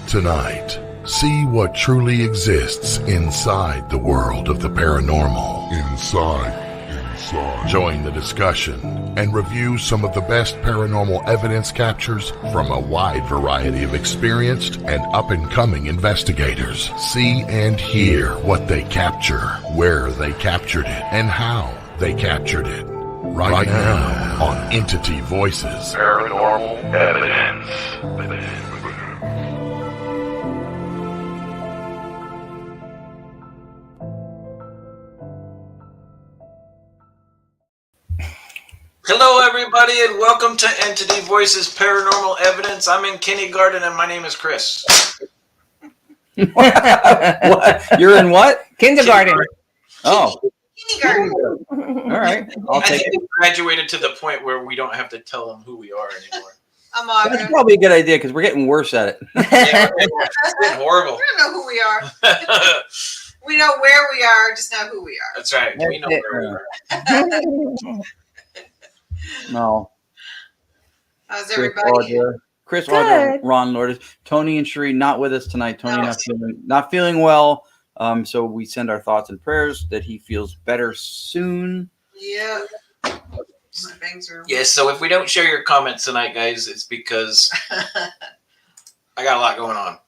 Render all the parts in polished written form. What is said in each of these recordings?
Tonight, see what truly exists inside the world of the paranormal. Inside. Join the discussion and review some of the best paranormal evidence captures from a wide variety of experienced and up-and-coming investigators. See and hear what they capture, where they captured it, and how they captured it. Right now on Entity Voices Paranormal Evidence. Hello, everybody, and welcome to Entity Voices Paranormal Evidence. I'm in kindergarten, and my name is Chris. What? You're in what? Kindergarten. Oh. Kindergarten. All right. I think we graduated to the point where we don't have to tell them who we are anymore. I'm on. That's probably a good idea because we're getting worse at it. Yeah, it's been horrible. We don't know who we are. We know where we are, just not who we are. That's right. We know where we are. No. How's everybody? Chris, Audra, Ron, Lourdes, Tony, and Sheree not with us tonight. Tony not feeling well. So we send our thoughts and prayers that he feels better soon. Yeah. My bangs are. Yeah. So if we don't share your comments tonight, guys, it's because I got a lot going on.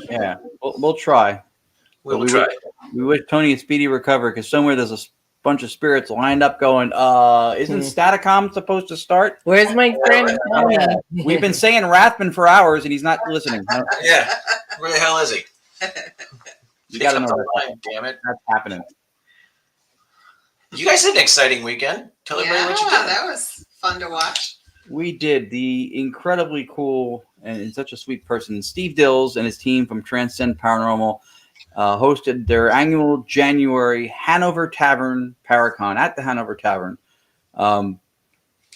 Yeah, we'll try. We'll try. We wish Tony a speedy recovery because somewhere there's a bunch of spirits lined up going, isn't Staticom supposed to start? Where's my friend Tony? We've been saying Rathman for hours and he's not listening. Yeah. Where the hell is he? You gotta know that. Damn it. That's happening. You guys had an exciting weekend. Tell everybody what you did. That was fun to watch. We did. The incredibly cool and such a sweet person, Steve Dills and his team from Transcend Paranormal, hosted their annual January Hanover Tavern Paracon at the Hanover Tavern.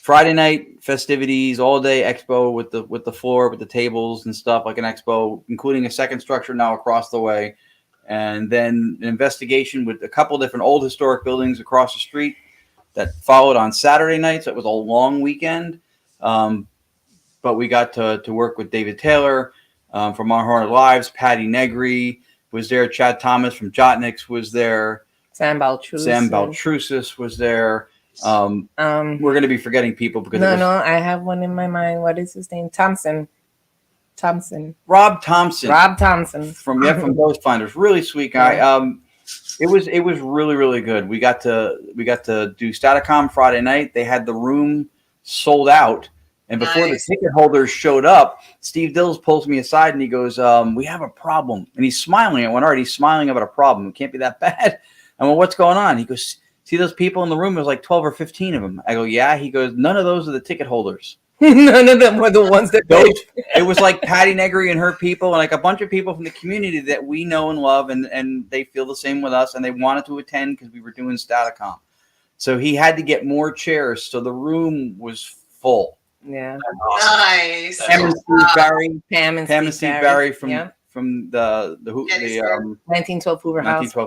Friday night festivities, all day expo with the floor, with the tables and stuff like an expo, including a second structure now across the way, and then an investigation with a couple different old historic buildings across the street that followed on Saturday night. So it was a long weekend, but we got to work with David Taylor from Our Haunted Lives, Patty Negri was there. Chad Thomas from Jotniks was there. Sam Baltrusis was there. We're going to be forgetting people because I have one in my mind. What is his name? Rob Thompson from Ghost Finders. Really sweet guy. It was really, really good. We got to do Staticom Friday night. They had the room sold out. And before the ticket holders showed up, Steve Dills pulls me aside and he goes, we have a problem. And he's smiling. I went, all right, he's smiling about a problem. It can't be that bad. I went, what's going on? He goes, see those people in the room? There's like 12 or 15 of them. I go, yeah. He goes, none of those are the ticket holders. None of them were the ones that It was like Patty Negri and her people and like a bunch of people from the community that we know and love. And they feel the same with us. And they wanted to attend because we were doing Staticom. So he had to get more chairs. So the room was full. Yeah. Awesome. Nice. Pam and Steve Barry from the 1912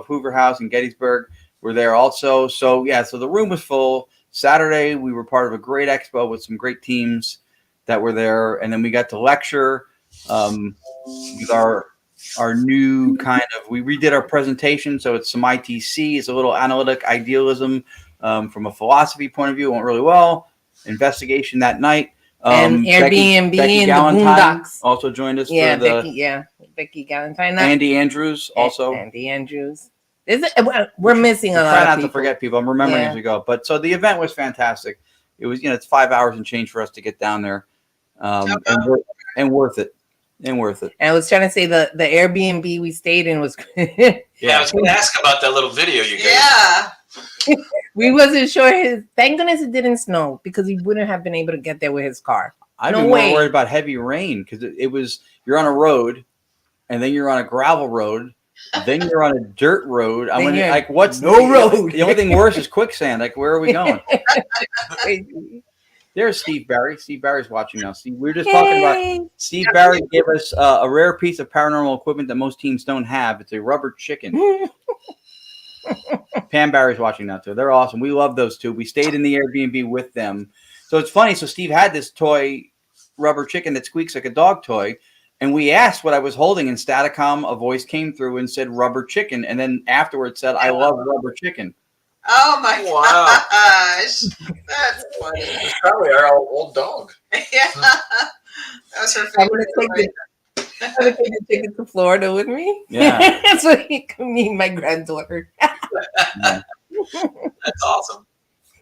Hoover House in Gettysburg were there also. So so the room was full. Saturday we were part of a great expo with some great teams that were there, and then we got to lecture with our new kind of. We redid our presentation, so it's some ITC. It's a little analytic idealism from a philosophy point of view. It went really well. Investigation that night. And Airbnb Becky in the Boondocks also joined us. Yeah, Becky Galentine. Andy Andrews also. Andy Andrews. We're missing a lot. Try not to forget people. I'm remembering as we go. But so the event was fantastic. It was, it's 5 hours and change for us to get down there, and worth it. And I was trying to say the Airbnb we stayed in was. I was going to ask about that little video you guys. Yeah. We wasn't sure. Thank goodness it didn't snow because he wouldn't have been able to get there with his car. I'd be more worried about heavy rain because it was you're on a road, and then you're on a gravel road, then you're on a dirt road. I mean, like what's road? The only thing worse is quicksand. Like where are we going? There's Steve Barry. Steve Barry's watching now. Steve, we were just talking about Steve Barry gave us a rare piece of paranormal equipment that most teams don't have. It's a rubber chicken. Pam Barry's watching now too. They're awesome. We love those two. We stayed in the Airbnb with them. So it's funny. So Steve had this toy rubber chicken that squeaks like a dog toy. And we asked what I was holding, and Staticom, a voice came through and said rubber chicken. And then afterwards said, I love rubber chicken. Oh my Wow. gosh. That's funny. It's probably our old dog. Yeah. That was her I'm gonna favorite. I'm gonna take the ticket to Florida with me. Yeah. So he can meet my granddaughter. Yeah. That's awesome.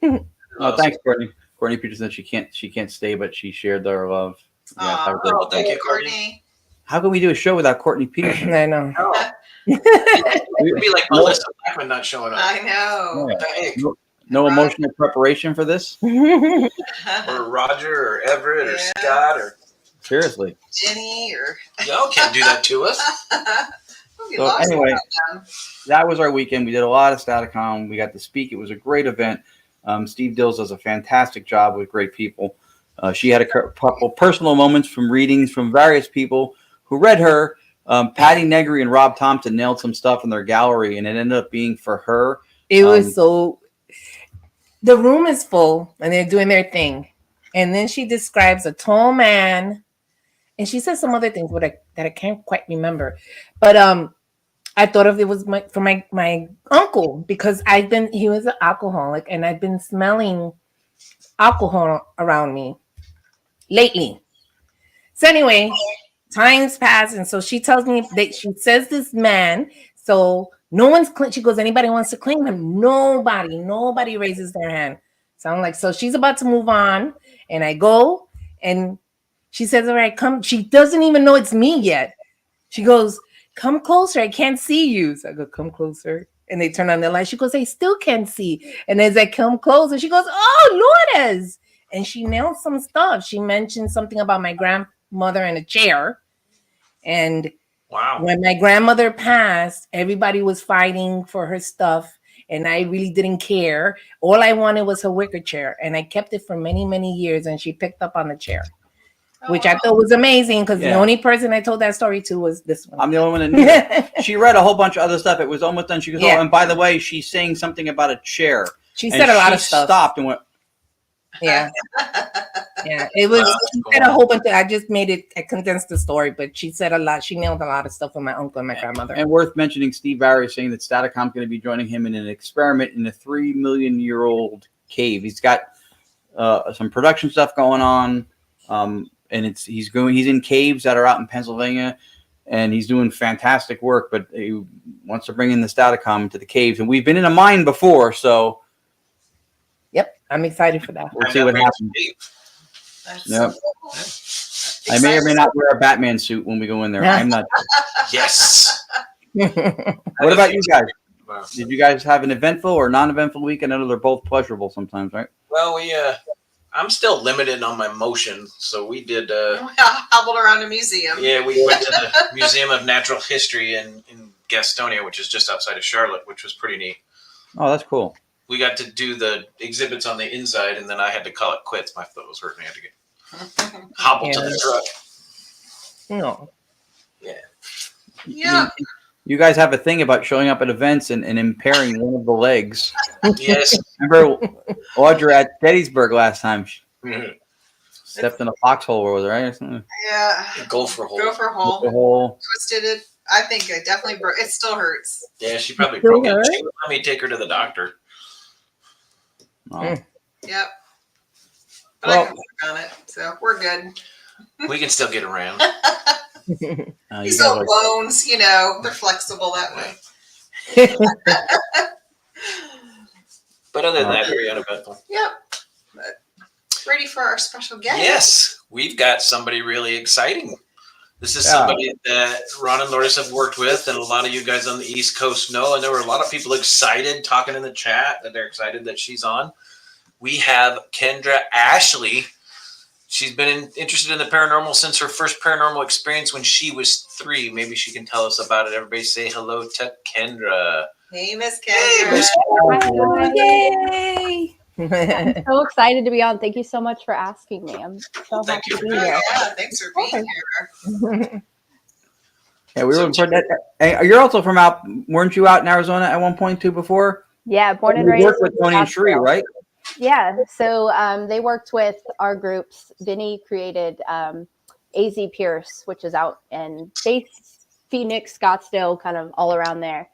Oh, thanks, Courtney. Courtney Peterson, she can't stay, but she shared their love. Yeah, that was Oh, it. thank you, Courtney. How can we do a show without Courtney Peterson? I know. Oh. It'd be like Melissa Blackman not showing up. I know. What the heck? No emotional preparation for this? Or Roger or Everett or Yeah. Scott or Seriously. Jenny or y'all can't do that to us. We So lost anyway, them. that was our weekend. We did a lot of Staticom. We got to speak. It was a great event. Steve Dills does a fantastic job with great people. She had a couple personal moments from readings from various people who read her. Patty Negri and Rob Thompson nailed some stuff in their gallery, and it ended up being for her. It was so. The room is full, and they're doing their thing, and then she describes a tall man, and she says some other things, that I can't quite remember. But I thought of it was my uncle, because he was an alcoholic, and I've been smelling alcohol around me lately. So anyway, times pass, and so she tells me that she says this man. So no one's. She goes, anybody wants to claim him? Nobody raises their hand. So I'm like, so she's about to move on, and I go, and she says, all right, come. She doesn't even know it's me yet. She goes, come closer. I can't see you. So I go, come closer. And they turn on the light. She goes, I still can't see. And as I come closer, she goes, oh, Lourdes. And she nailed some stuff. She mentioned something about my grandmother in a chair. And Wow. when my grandmother passed, everybody was fighting for her stuff. And I really didn't care. All I wanted was her wicker chair. And I kept it for many, many years. And she picked up on the chair, which I thought was amazing, because the only person I told that story to was this one. I'm the only one that knew it. She read a whole bunch of other stuff. It was almost done. She goes, Yeah. oh, and by the way, she's saying something about a chair. She said a lot of stuff. Stopped and went, Yeah. Yeah. It was, she said a whole bunch of, I just made it, I condensed the story, but she said a lot. She nailed a lot of stuff with my uncle and my grandmother. and worth mentioning, Steve Barry is saying that Staticom's going to be joining him in an experiment in a 3 million year old cave. He's got some production stuff going on. And he's in caves that are out in Pennsylvania, and he's doing fantastic work, but he wants to bring in the Staticom to the caves. And we've been in a mine before, so Yep. I'm excited for that. we'll see what happens. That's Yep. so cool. I may or may not wear a Batman suit when we go in there. I'm not. Yes. What about you guys? Wow. Did you guys have an eventful or non-eventful week? I know they're both pleasurable sometimes, right? Well, I'm still limited on my motion, so we did. Hobbled around a museum. Yeah, we went to the Museum of Natural History in Gastonia, which is just outside of Charlotte, which was pretty neat. Oh, that's cool. We got to do the exhibits on the inside, and then I had to call it quits. My foot was hurting. I had to get hobbled to the truck. No. Yeah. You guys have a thing about showing up at events and impairing one of the legs. Yes. Remember Audra at Gettysburg last time? She Mhm. stepped in a foxhole over there, right? Or something. Yeah. Gopher hole. Go for a hole. The whole. Twisted it. I think I definitely broke. It still hurts. Yeah, she probably Still broke it. hurt? She would let me take her to the doctor. Oh. Yep. But Well- I can work on it, so we're good. We can still get around. You These guys old are- bones, they're flexible that way. But other than that, very uneventful. Yep. But ready for our special guest. Yes, we've got somebody really exciting. This is Yeah. somebody that Ron and Lourdes have worked with, and a lot of you guys on the East Coast know. And there were a lot of people excited talking in the chat that they're excited that she's on. We have Kendra Ashley. She's been interested in the paranormal since her first paranormal experience when she was 3. Maybe she can tell us about it. Everybody say hello to Kendra. Hey, Miss Hey, Kendra. Miss Yay! I'm so excited to be on. Thank you so much for asking me. I'm so Thank happy you. to be Oh, here. yeah, thanks for being here. Yeah, we were So- important. Hey, you're also from out. Weren't you out in Arizona at one point too before? Yeah, born and You raised. worked with in Tony and Shree, Scottsdale. right? Yeah, so they worked with our groups. Vinny created AZ Pierce, which is out in Base, Phoenix, Scottsdale, kind of all around there.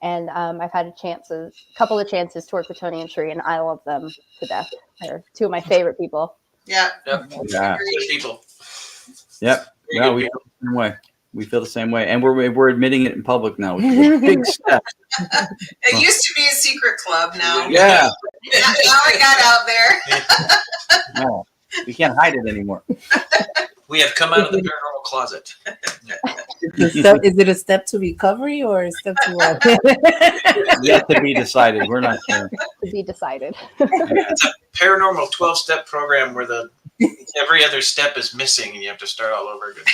And I've had a couple of chances to work with Tony and Sheree, and I love them to death. They're two of my favorite people. Yeah. Yep. Yeah. Good people. Yep. Very No, good we people. feel the same way. We feel the same way, and we're admitting it in public now, which is a big step. It used to be a secret club. Now, Yeah. now it got out there. No, we can't hide it anymore. We have come out of the paranormal closet. Is it a step to recovery or a step to what? Yet to be decided. We're not sure. To be decided. It's a paranormal 12-step program where every other step is missing and you have to start all over again.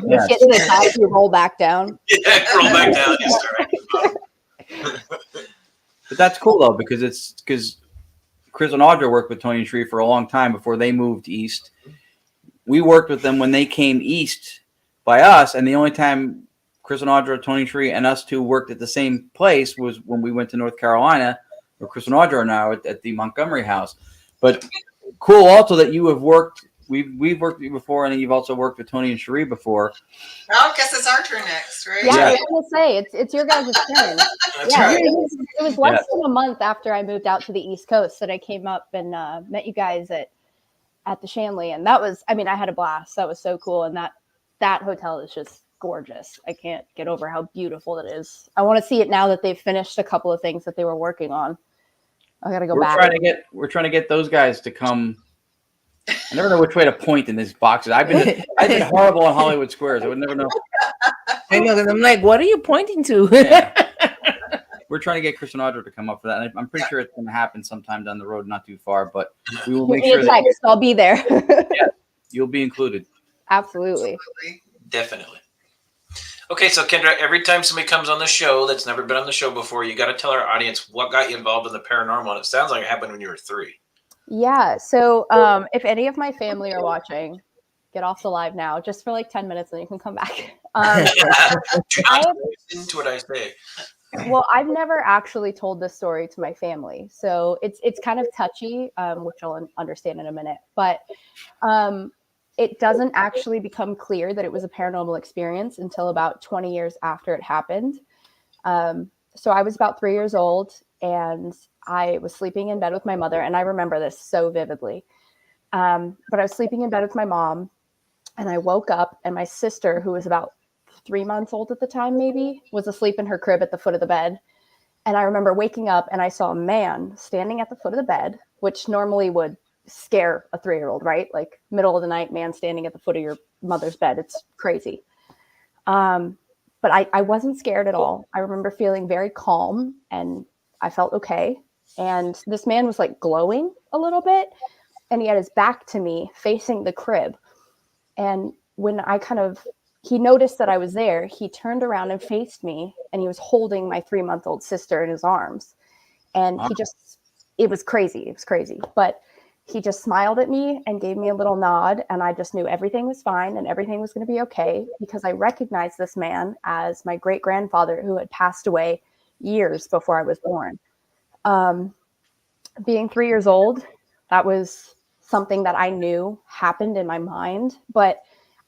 Yeah. Get to the top, you roll back down. Yeah, roll back down and start at the bottom. But that's cool though, because Chris and Audra worked with Tony and Sheree for a long time before they moved east. We worked with them when they came east by us, and the only time Chris and Audra, Tony and Sheree, and us two worked at the same place was when we went to North Carolina, where Chris and Audra are now at the Montgomery house. But cool also that you have worked. We've worked with you before, and then you've also worked with Tony and Sheree before. Well, I guess it's our turn next, right? Yeah, Yeah. I was gonna say it's your guys' turn. That's Yeah, right. it was less than a month after I moved out to the East Coast that I came up and met you guys at the Shanley, and that was, I mean, I had a blast. That was so cool, and that hotel is just gorgeous. I can't get over how beautiful it is. I want to see it now that they've finished a couple of things that they were working on. I gotta go back. We're trying to get those guys to come. I never know which way to point in these boxes. I've been horrible on Hollywood Squares. I would never know. I know, because I'm like, what are you pointing to? Yeah. We're trying to get Chris and Audra to come up for that. And I'm pretty sure it's going to happen sometime down the road, not too far. But we will make sure that I'll be there. you'll be included. Absolutely. Absolutely. Definitely. Okay, so Kendra, every time somebody comes on the show that's never been on the show before, you got to tell our audience what got you involved in the paranormal. And it sounds like it happened when you were 3. Yeah. So if any of my family are watching, get off the live now, just for like 10 minutes, and you can come back. Do not listen to what I say. Well, I've never actually told this story to my family, so it's kind of touchy, which you'll understand in a minute. But it doesn't actually become clear that it was a paranormal experience until about 20 years after it happened. So I was about 3 years old, and I was sleeping in bed with my mother, and I remember this so vividly. But I was sleeping in bed with my mom, and I woke up, and my sister, who was about 3 months old at the time, maybe, was asleep in her crib at the foot of the bed. And I remember waking up and I saw a man standing at the foot of the bed, which normally would scare a 3-year-old, right? Like middle of the night, man standing at the foot of your mother's bed. It's crazy. But I wasn't scared at all. I remember feeling very calm and I felt okay. And this man was like glowing a little bit, and he had his back to me facing the crib. And when he noticed that I was there, he turned around and faced me, and he was holding my 3-month-old sister in his arms. And it was crazy. It was crazy. But he just smiled at me and gave me a little nod. And I just knew everything was fine and everything was going to be okay, because I recognized this man as my great grandfather, who had passed away years before I was born. Being 3 years old, that was something that I knew happened in my mind, but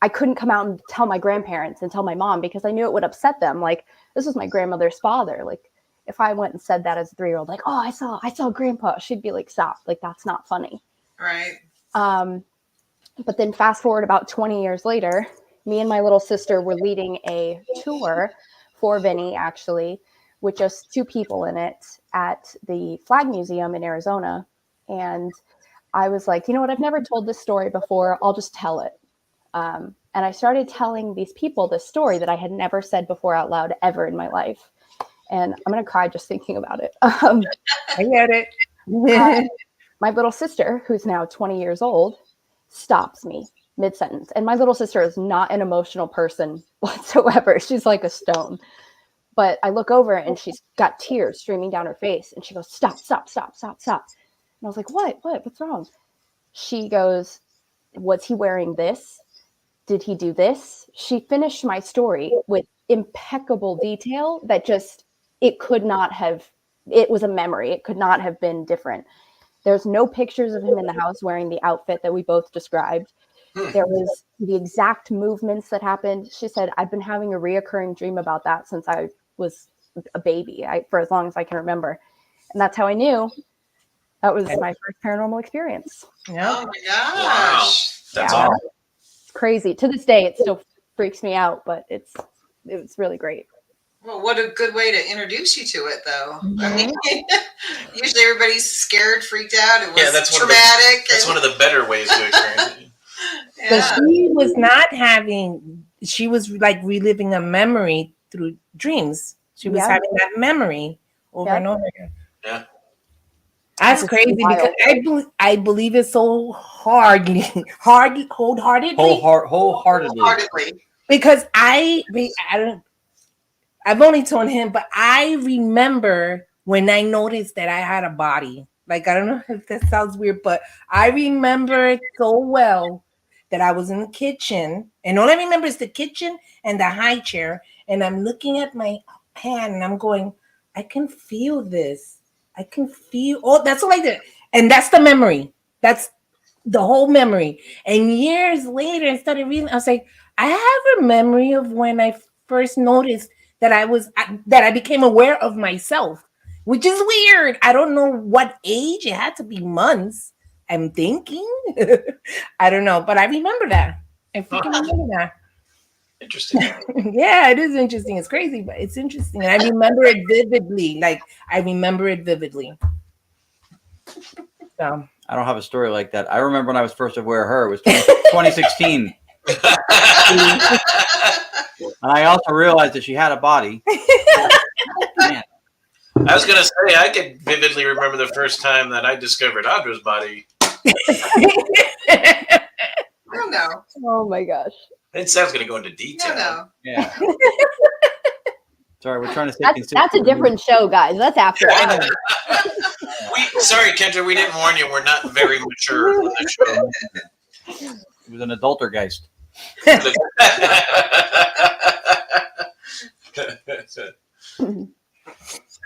I couldn't come out and tell my grandparents and tell my mom, because I knew it would upset them. Like, this was my grandmother's father. Like, if I went and said that as a 3-year-old, like, oh, I saw grandpa, she'd be like, stop, like, that's not funny. Right. But then fast forward about 20 years later, me and my little sister were leading a tour for Vinny, actually, with just 2 people in it at the Flag Museum in Arizona. And I was like, you know what? I've never told this story before. I'll just tell it. And I started telling these people this story that I had never said before out loud ever in my life. And I'm going to cry just thinking about it. I get it. My little sister, who's now 20 years old, stops me mid-sentence. And my little sister is not an emotional person whatsoever. She's like a stone. But I look over and she's got tears streaming down her face. And she goes, stop, stop, stop, stop, stop. And I was like, what's wrong? She goes, was he wearing this? Did he do this? She finished my story with impeccable detail that just, it was a memory. It could not have been different. There's no pictures of him in the house wearing the outfit that we both described. There was the exact movements that happened. She said, I've been having a reoccurring dream about that since I was a baby, for as long as I can remember. And that's how I knew that was my first paranormal experience. Yeah. Oh my gosh. Wow. That's Yeah. awesome. It's crazy. To this day, it still freaks me out, but it's really great. Well, what a good way to introduce you to it, though. I Mhm. mean, usually everybody's scared, freaked out. It was Yeah, that's traumatic. That's one of the better ways to experience it. But Yeah. she was not having, she was like reliving a memory through dreams. She was Yeah. having that memory over Yeah. and over again. Yeah. That's It's crazy wild. because I believe it's so wholeheartedly. Wholeheartedly. Because I don't, I've only told him, but I remember when I noticed that I had a body. Like, I don't know if that sounds weird, but I remember it so well that I was in the kitchen, and all I remember is the kitchen and the high chair, and I'm looking at my hand and I'm going, I can feel this. I can feel, oh, that's all I did. And that's the memory. That's the whole memory. And years later, I started reading, I was like, I have a memory of when I first noticed that I became aware of myself, which is weird. I don't know what age. It had to be months. I'm thinking. I don't know, but I remember that. I freaking remember that. Interesting. Yeah, it is interesting. It's crazy, but it's interesting. And I remember it vividly. Like, I remember it vividly. So I don't have a story like that. I remember when I was first aware of her. It was 2016. And I also realized that she had a body. Man. I was gonna say I could vividly remember the first time that I discovered Audra's body. I don't know. Oh my gosh. And Sam's gonna go into detail. No. Yeah. Sorry, we're trying to stay That's consistent. a different show, guys. That's after. Sorry, Kendra, we didn't warn you. We're not very mature on the show. It was an adultergeist.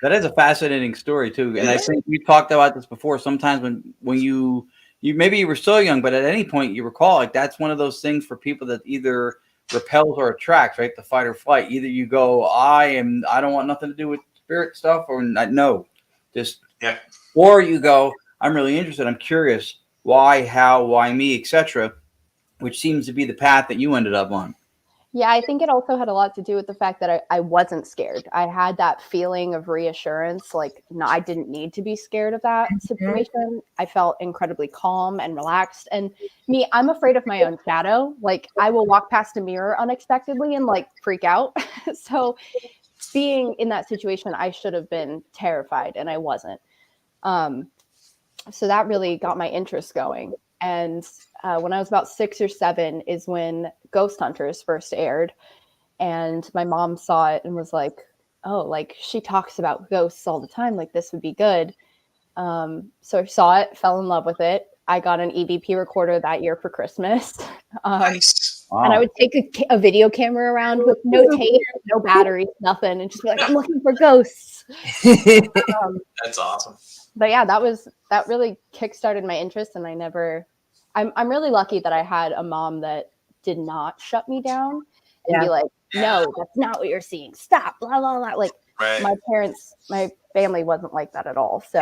That is a fascinating story too, and I think we talked about this before. Sometimes when you maybe you were so young, but at any point you recall, like that's one of those things for people that either repels or attracts, right? The fight or flight. Either you go, I don't want nothing to do with spirit stuff, or no, just yeah. Or you go, I'm really interested. I'm curious. Why, how, why me, etc. Which seems to be the path that you ended up on. Yeah, I think it also had a lot to do with the fact that I wasn't scared. I had that feeling of reassurance, like, no, I didn't need to be scared of that situation. I felt incredibly calm and relaxed. And me, I'm afraid of my own shadow. Like, I will walk past a mirror unexpectedly and like freak out. So being in that situation, I should have been terrified, and I wasn't. So that really got my interest going. And when I was about 6 or 7 is when Ghost Hunters first aired. And my mom saw it and was like, oh, like she talks about ghosts all the time. Like this would be good. So I saw it, fell in love with it. I got an EVP recorder that year for Christmas. Nice. Wow. And I would take a video camera around with no tape, no batteries, nothing. And just be like, I'm looking for ghosts. That's awesome. But yeah, that really kickstarted my interest. And I'm really lucky that I had a mom that did not shut me down and be like, no, that's not what you're seeing. Stop, blah, blah, blah. Like Right. my family wasn't like that at all. So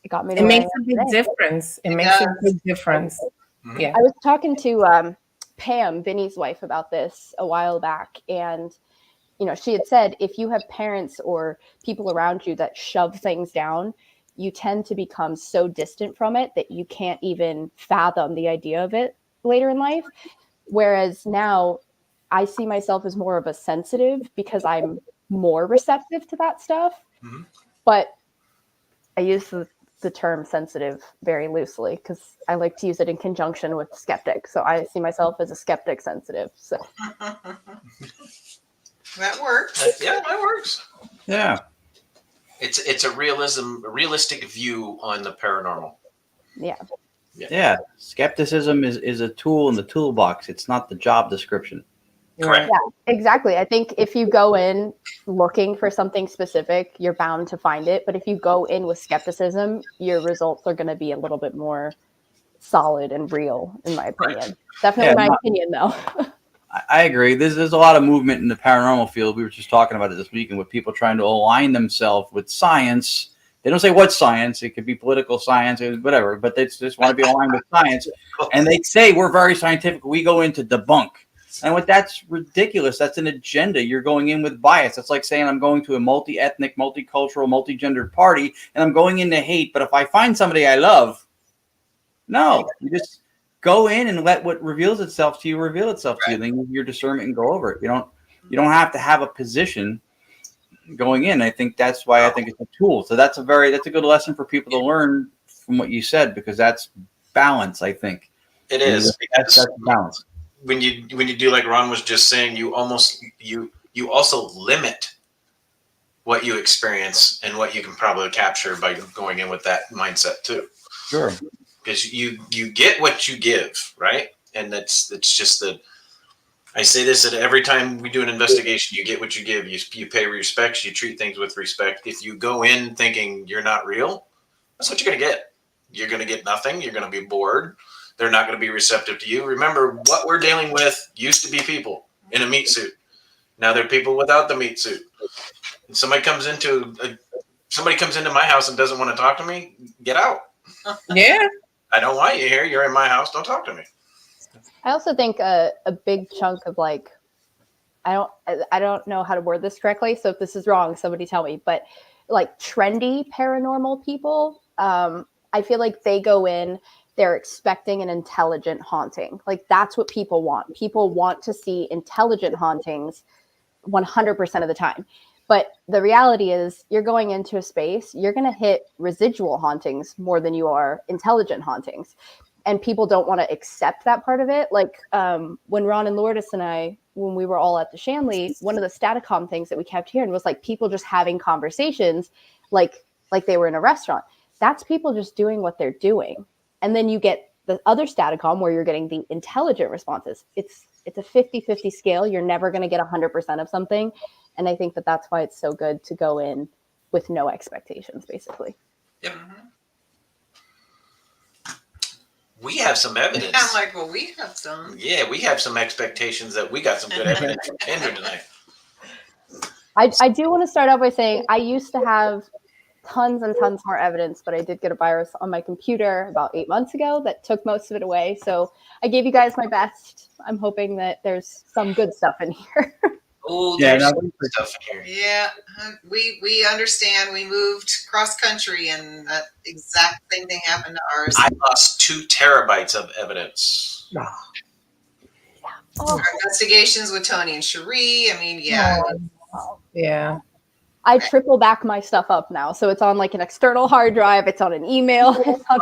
it got me to it where I makes am a big today. difference. It makes a big difference. Mhm. Yeah. I was talking to Pam, Vinny's wife, about this a while back. And, you know, she had said, if you have parents or people around you that shove things down, you tend to become so distant from it that you can't even fathom the idea of it later in life. Whereas now I see myself as more of a sensitive because I'm more receptive to that stuff. Mm-hmm. But I use the term sensitive very loosely because I like to use it in conjunction with skeptic. So I see myself as a skeptic sensitive. So That works. Yeah, that works. Yeah. It's a realistic view on the paranormal. yeah. Skepticism is a tool in the toolbox. It's not the job description. Correct. Yeah, exactly. I think if you go in looking for something specific, you're bound to find it. But if you go in with skepticism, your results are going to be a little bit more solid and real, in my opinion. Definitely Yeah, my opinion, though. I agree. There's a lot of movement in the paranormal field. We were just talking about it this weekend with people trying to align themselves with science. They don't say what science. It could be political science or whatever, but they just want to be aligned with science. And they say we're very scientific. We go into debunk. And that's ridiculous. That's an agenda. You're going in with bias. That's like saying I'm going to a multi-ethnic, multicultural, multi-gendered party, and I'm going in to hate. But if I find somebody I love, no, you just go in and let what reveals itself to you reveal itself to you. Then use your discernment and go over it. You don't have to have a position going in. I think that's why I think it's a tool. So that's a good lesson for people to learn from what you said, because that's balance. I think it is. That's balance. When you do like Ron was just saying, you also limit what you experience and what you can probably capture by going in with that mindset too. Sure. Because you get what you give, right? And it's just that I say this at every time we do an investigation, you get what you give. You pay respects, you treat things with respect. If you go in thinking you're not real, that's what you're gonna get. You're gonna get nothing, you're gonna be bored, they're not gonna be receptive to you. Remember, what we're dealing with used to be people in a meat suit. Now they're people without the meat suit. And somebody comes into my house and doesn't want to talk to me, get out. Yeah. I don't want you here. You're in my house. Don't talk to me. I also think a big chunk of like, I don't know how to word this correctly. So if this is wrong, somebody tell me, but like trendy paranormal people, I feel like they go in, they're expecting an intelligent haunting. Like that's what people want. People want to see intelligent hauntings 100% of the time. But the reality is you're going into a space, you're going to hit residual hauntings more than you are intelligent hauntings. And people don't want to accept that part of it. Like when Ron and Lourdes and I, when we were all at the Shanley, one of the Staticom things that we kept hearing was like people just having conversations like they were in a restaurant. That's people just doing what they're doing. And then you get the other Staticom where you're getting the intelligent responses. It's a 50-50 scale. You're never going to get 100% of something. And I think that that's why it's so good to go in with no expectations, basically. Yep. We have some evidence. I'm like, well, we have some. Yeah, we have some expectations that we got some good evidence from Kendra tonight. I do want to start out by saying I used to have tons and tons more evidence, but I did get a virus on my computer about 8 months ago that took most of it away. So I gave you guys my best. I'm hoping that there's some good stuff in here. Oh, there's some stuff in here. Yeah, we understand. We moved cross country, and that exact same thing happened to ours. I lost 2 terabytes of evidence. Our investigations with Tony and Cherie. I mean, yeah. Yeah. I triple back my stuff up now. So it's on like an external hard drive. It's on an email. It's on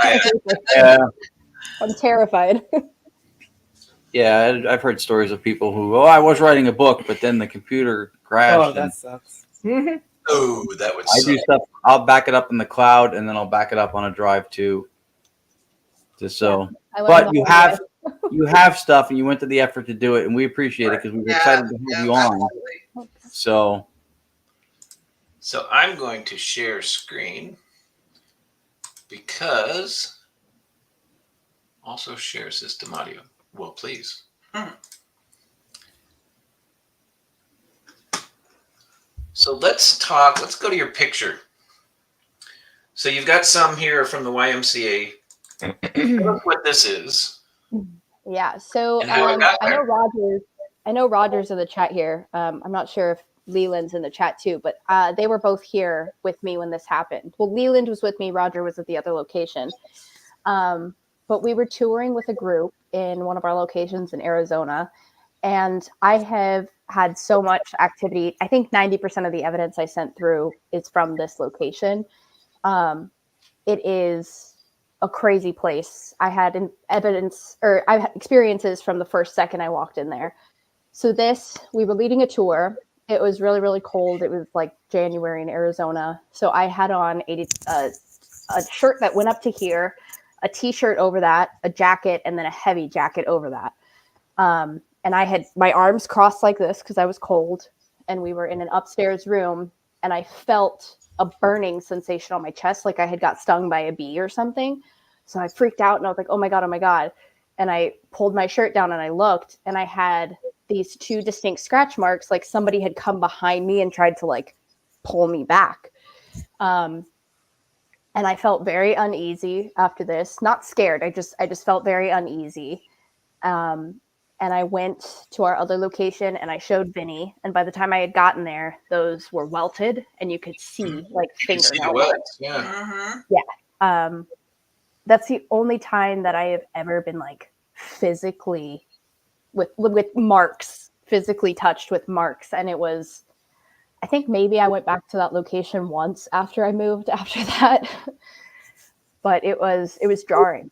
Yeah. I'm terrified. Yeah, I've heard stories of people who, I was writing a book, but then the computer crashed. Oh, that sucks. Oh, that would I suck. do stuff. I'll back it up in the cloud, and then I'll back it up on a drive too. Just so, but you have stuff, and you went to the effort to do it, and we appreciate it because we were excited to have you on. Absolutely. So I'm going to share screen because also share system audio. Well, please. So let's talk. Let's go to your picture. So you've got some here from the YMCA. Tell us what this is. Yeah. So And how it got I there. know Roger's in the chat here. I'm not sure if Leland's in the chat too, but they were both here with me when this happened. Well, Leland was with me. Roger was at the other location. But we were touring with a group in one of our locations in Arizona. And I have had so much activity. I think 90% of the evidence I sent through is from this location. It is a crazy place. I had I had experiences from the first second I walked in there. So we were leading a tour. It was really, really cold. It was like January in Arizona. So I had on a shirt that went up to here, a t-shirt over that, a jacket, and then a heavy jacket over that. And I had my arms crossed like this because I was cold. And we were in an upstairs room, and I felt a burning sensation on my chest, like I had got stung by a bee or something. So I freaked out and I was like, oh my God, oh my God. And I pulled my shirt down and I looked and I had these 2 distinct scratch marks, like somebody had come behind me and tried to like pull me back. And I felt very uneasy after this, not scared. I just felt very uneasy. And I went to our other location and I showed Vinny. And by the time I had gotten there, those were welted and you could see like fingernail marks. Yeah. Yeah. That's the only time that I have ever been like physically with marks, physically touched with marks. And it was, I think maybe I went back to that location once after I moved after that. But it was jarring,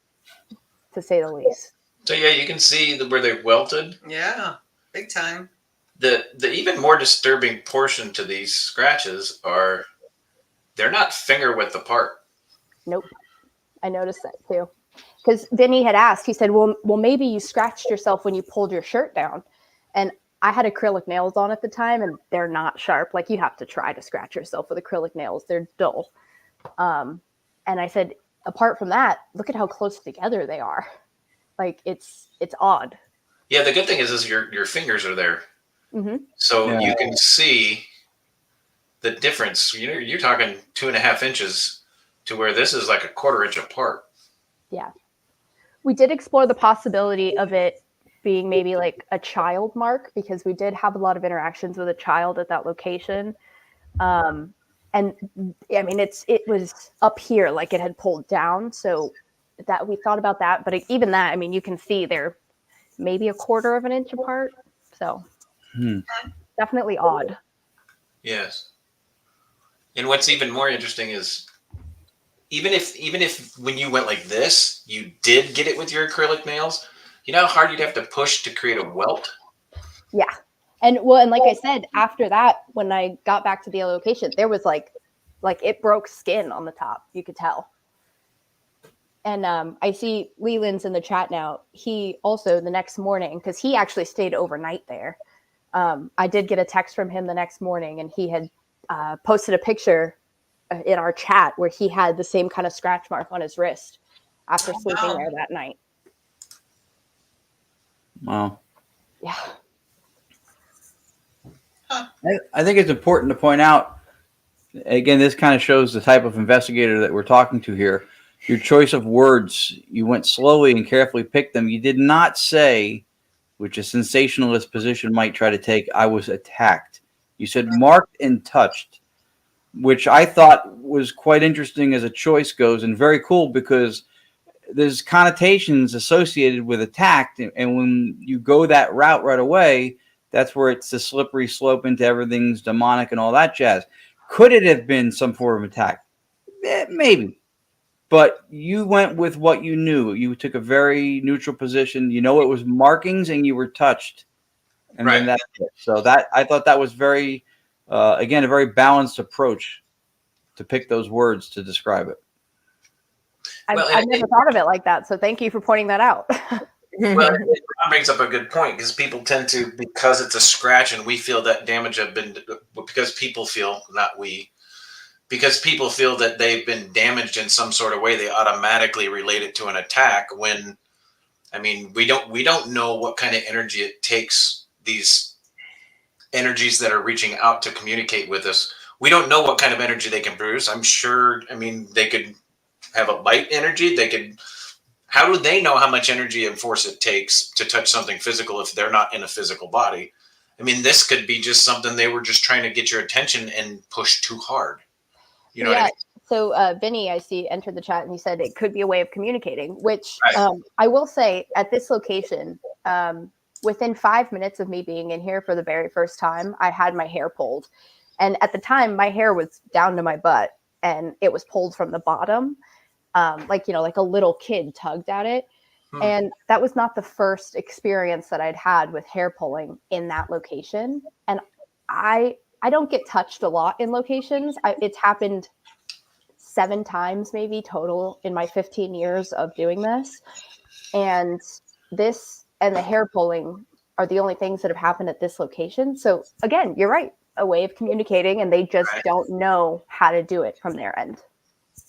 to say the least. So yeah, you can see where they're welted. Yeah, big time. The even more disturbing portion to these scratches are they're not finger width apart. Nope. I noticed that too. Because Vinny had asked, he said, well, maybe you scratched yourself when you pulled your shirt down. And I had acrylic nails on at the time and they're not sharp. Like you have to try to scratch yourself with acrylic nails. They're dull. And I said, apart from that, look at how close together they are. Like it's odd. Yeah, the good thing is your fingers are there. Mm-hmm. So you can see the difference. You know, you're talking 2.5 inches to where this is like a 1/4 inch apart. Yeah. We did explore the possibility of it being maybe like a child mark because we did have a lot of interactions with a child at that location. And I mean, it was up here, like it had pulled down. So that we thought about that, but even that, I mean, you can see they're maybe a 1/4 inch apart. So definitely odd. Yes. And what's even more interesting is even if when you went like this, you did get it with your acrylic nails, you know how hard you'd have to push to create a welt? Yeah. And like I said, after that, when I got back to the location, there was like it broke skin on the top. You could tell. And I see Leland's in the chat now. He also the next morning, because he actually stayed overnight there. I did get a text from him the next morning, and he had posted a picture in our chat where he had the same kind of scratch mark on his wrist after sleeping there that night. Wow. Yeah. I think it's important to point out, again, this kind of shows the type of investigator that we're talking to here. Your choice of words, you went slowly and carefully picked them. You did not say, which a sensationalist position might try to take, I was attacked. You said marked and touched, which I thought was quite interesting as a choice goes and very cool because there's connotations associated with attacked. And when you go that route right away, that's where it's the slippery slope into everything's demonic and all that jazz. Could it have been some form of attack? Maybe. But you went with what you knew. You took a very neutral position. You know it was markings and you were touched. And then that's it. So that I thought that was very, again, a very balanced approach to pick those words to describe it. I've never thought of it like that. So thank you for pointing that out. Well, it brings up a good point because people tend to, because it's a scratch and we feel that damage have been, because people feel, not we, because people feel that they've been damaged in some sort of way, they automatically relate it to an attack when, I mean, we don't know what kind of energy it takes, these energies that are reaching out to communicate with us. We don't know what kind of energy they can produce. I'm sure, I mean, they could have a light energy. They could, how do they know how much energy and force it takes to touch something physical if they're not in a physical body? I mean, this could be just something they were just trying to get your attention and push too hard. You know what I mean? So Vinny, I see, entered the chat and he said it could be a way of communicating, which I will say at this location, within 5 minutes of me being in here for the very first time, I had my hair pulled. And at the time, my hair was down to my butt and it was pulled from the bottom, like a little kid tugged at it. And that was not the first experience that I'd had with hair pulling in that location. And I don't get touched a lot in locations. It's happened 7 times maybe total in my 15 years of doing this. And this and the hair pulling are the only things that have happened at this location. So again, you're right, a way of communicating, and they just don't know how to do it from their end.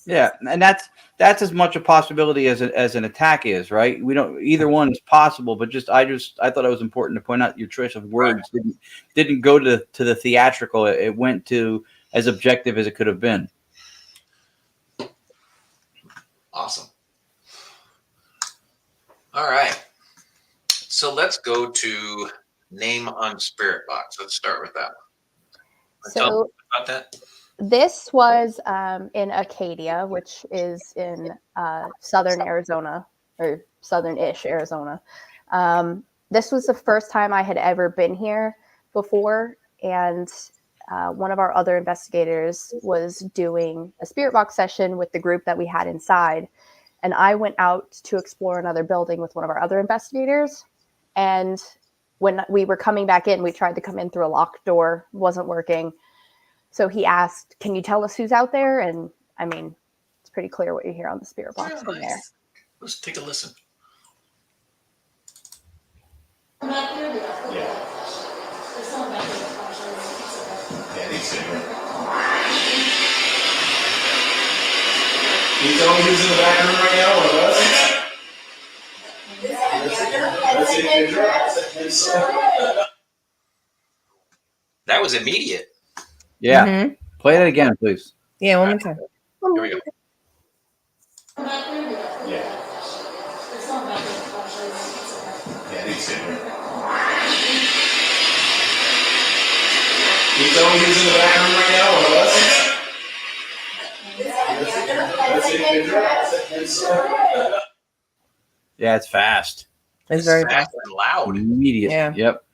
Yeah, and that's as much a possibility as an attack is, right? We don't either one is possible, but I thought it was important to point out your choice of words didn't go to the theatrical. It went to as objective as it could have been. Awesome. All right. So let's go to name on Spirit Box. Let's start with that. Tell me about that. This was in Acadia, which is in southern Arizona, or southern-ish Arizona. This was the first time I had ever been here before, and one of our other investigators was doing a spirit box session with the group that we had inside, and I went out to explore another building with one of our other investigators. And when we were coming back in, we tried to come in through a locked door, wasn't working. So he asked, "Can you tell us who's out there?" And I mean, it's pretty clear what you hear on the spirit box from there. Let's take a listen. Can you tell me who's in the back room right now? One of us? That was immediate. Yeah. Mhm. Play that again, please. Yeah, one more time. Here we go. Can you tell me who's in the back room right now? One of us? Yeah, it's fast. It's very fast fast. and loud. Immediate. Yeah. Yep.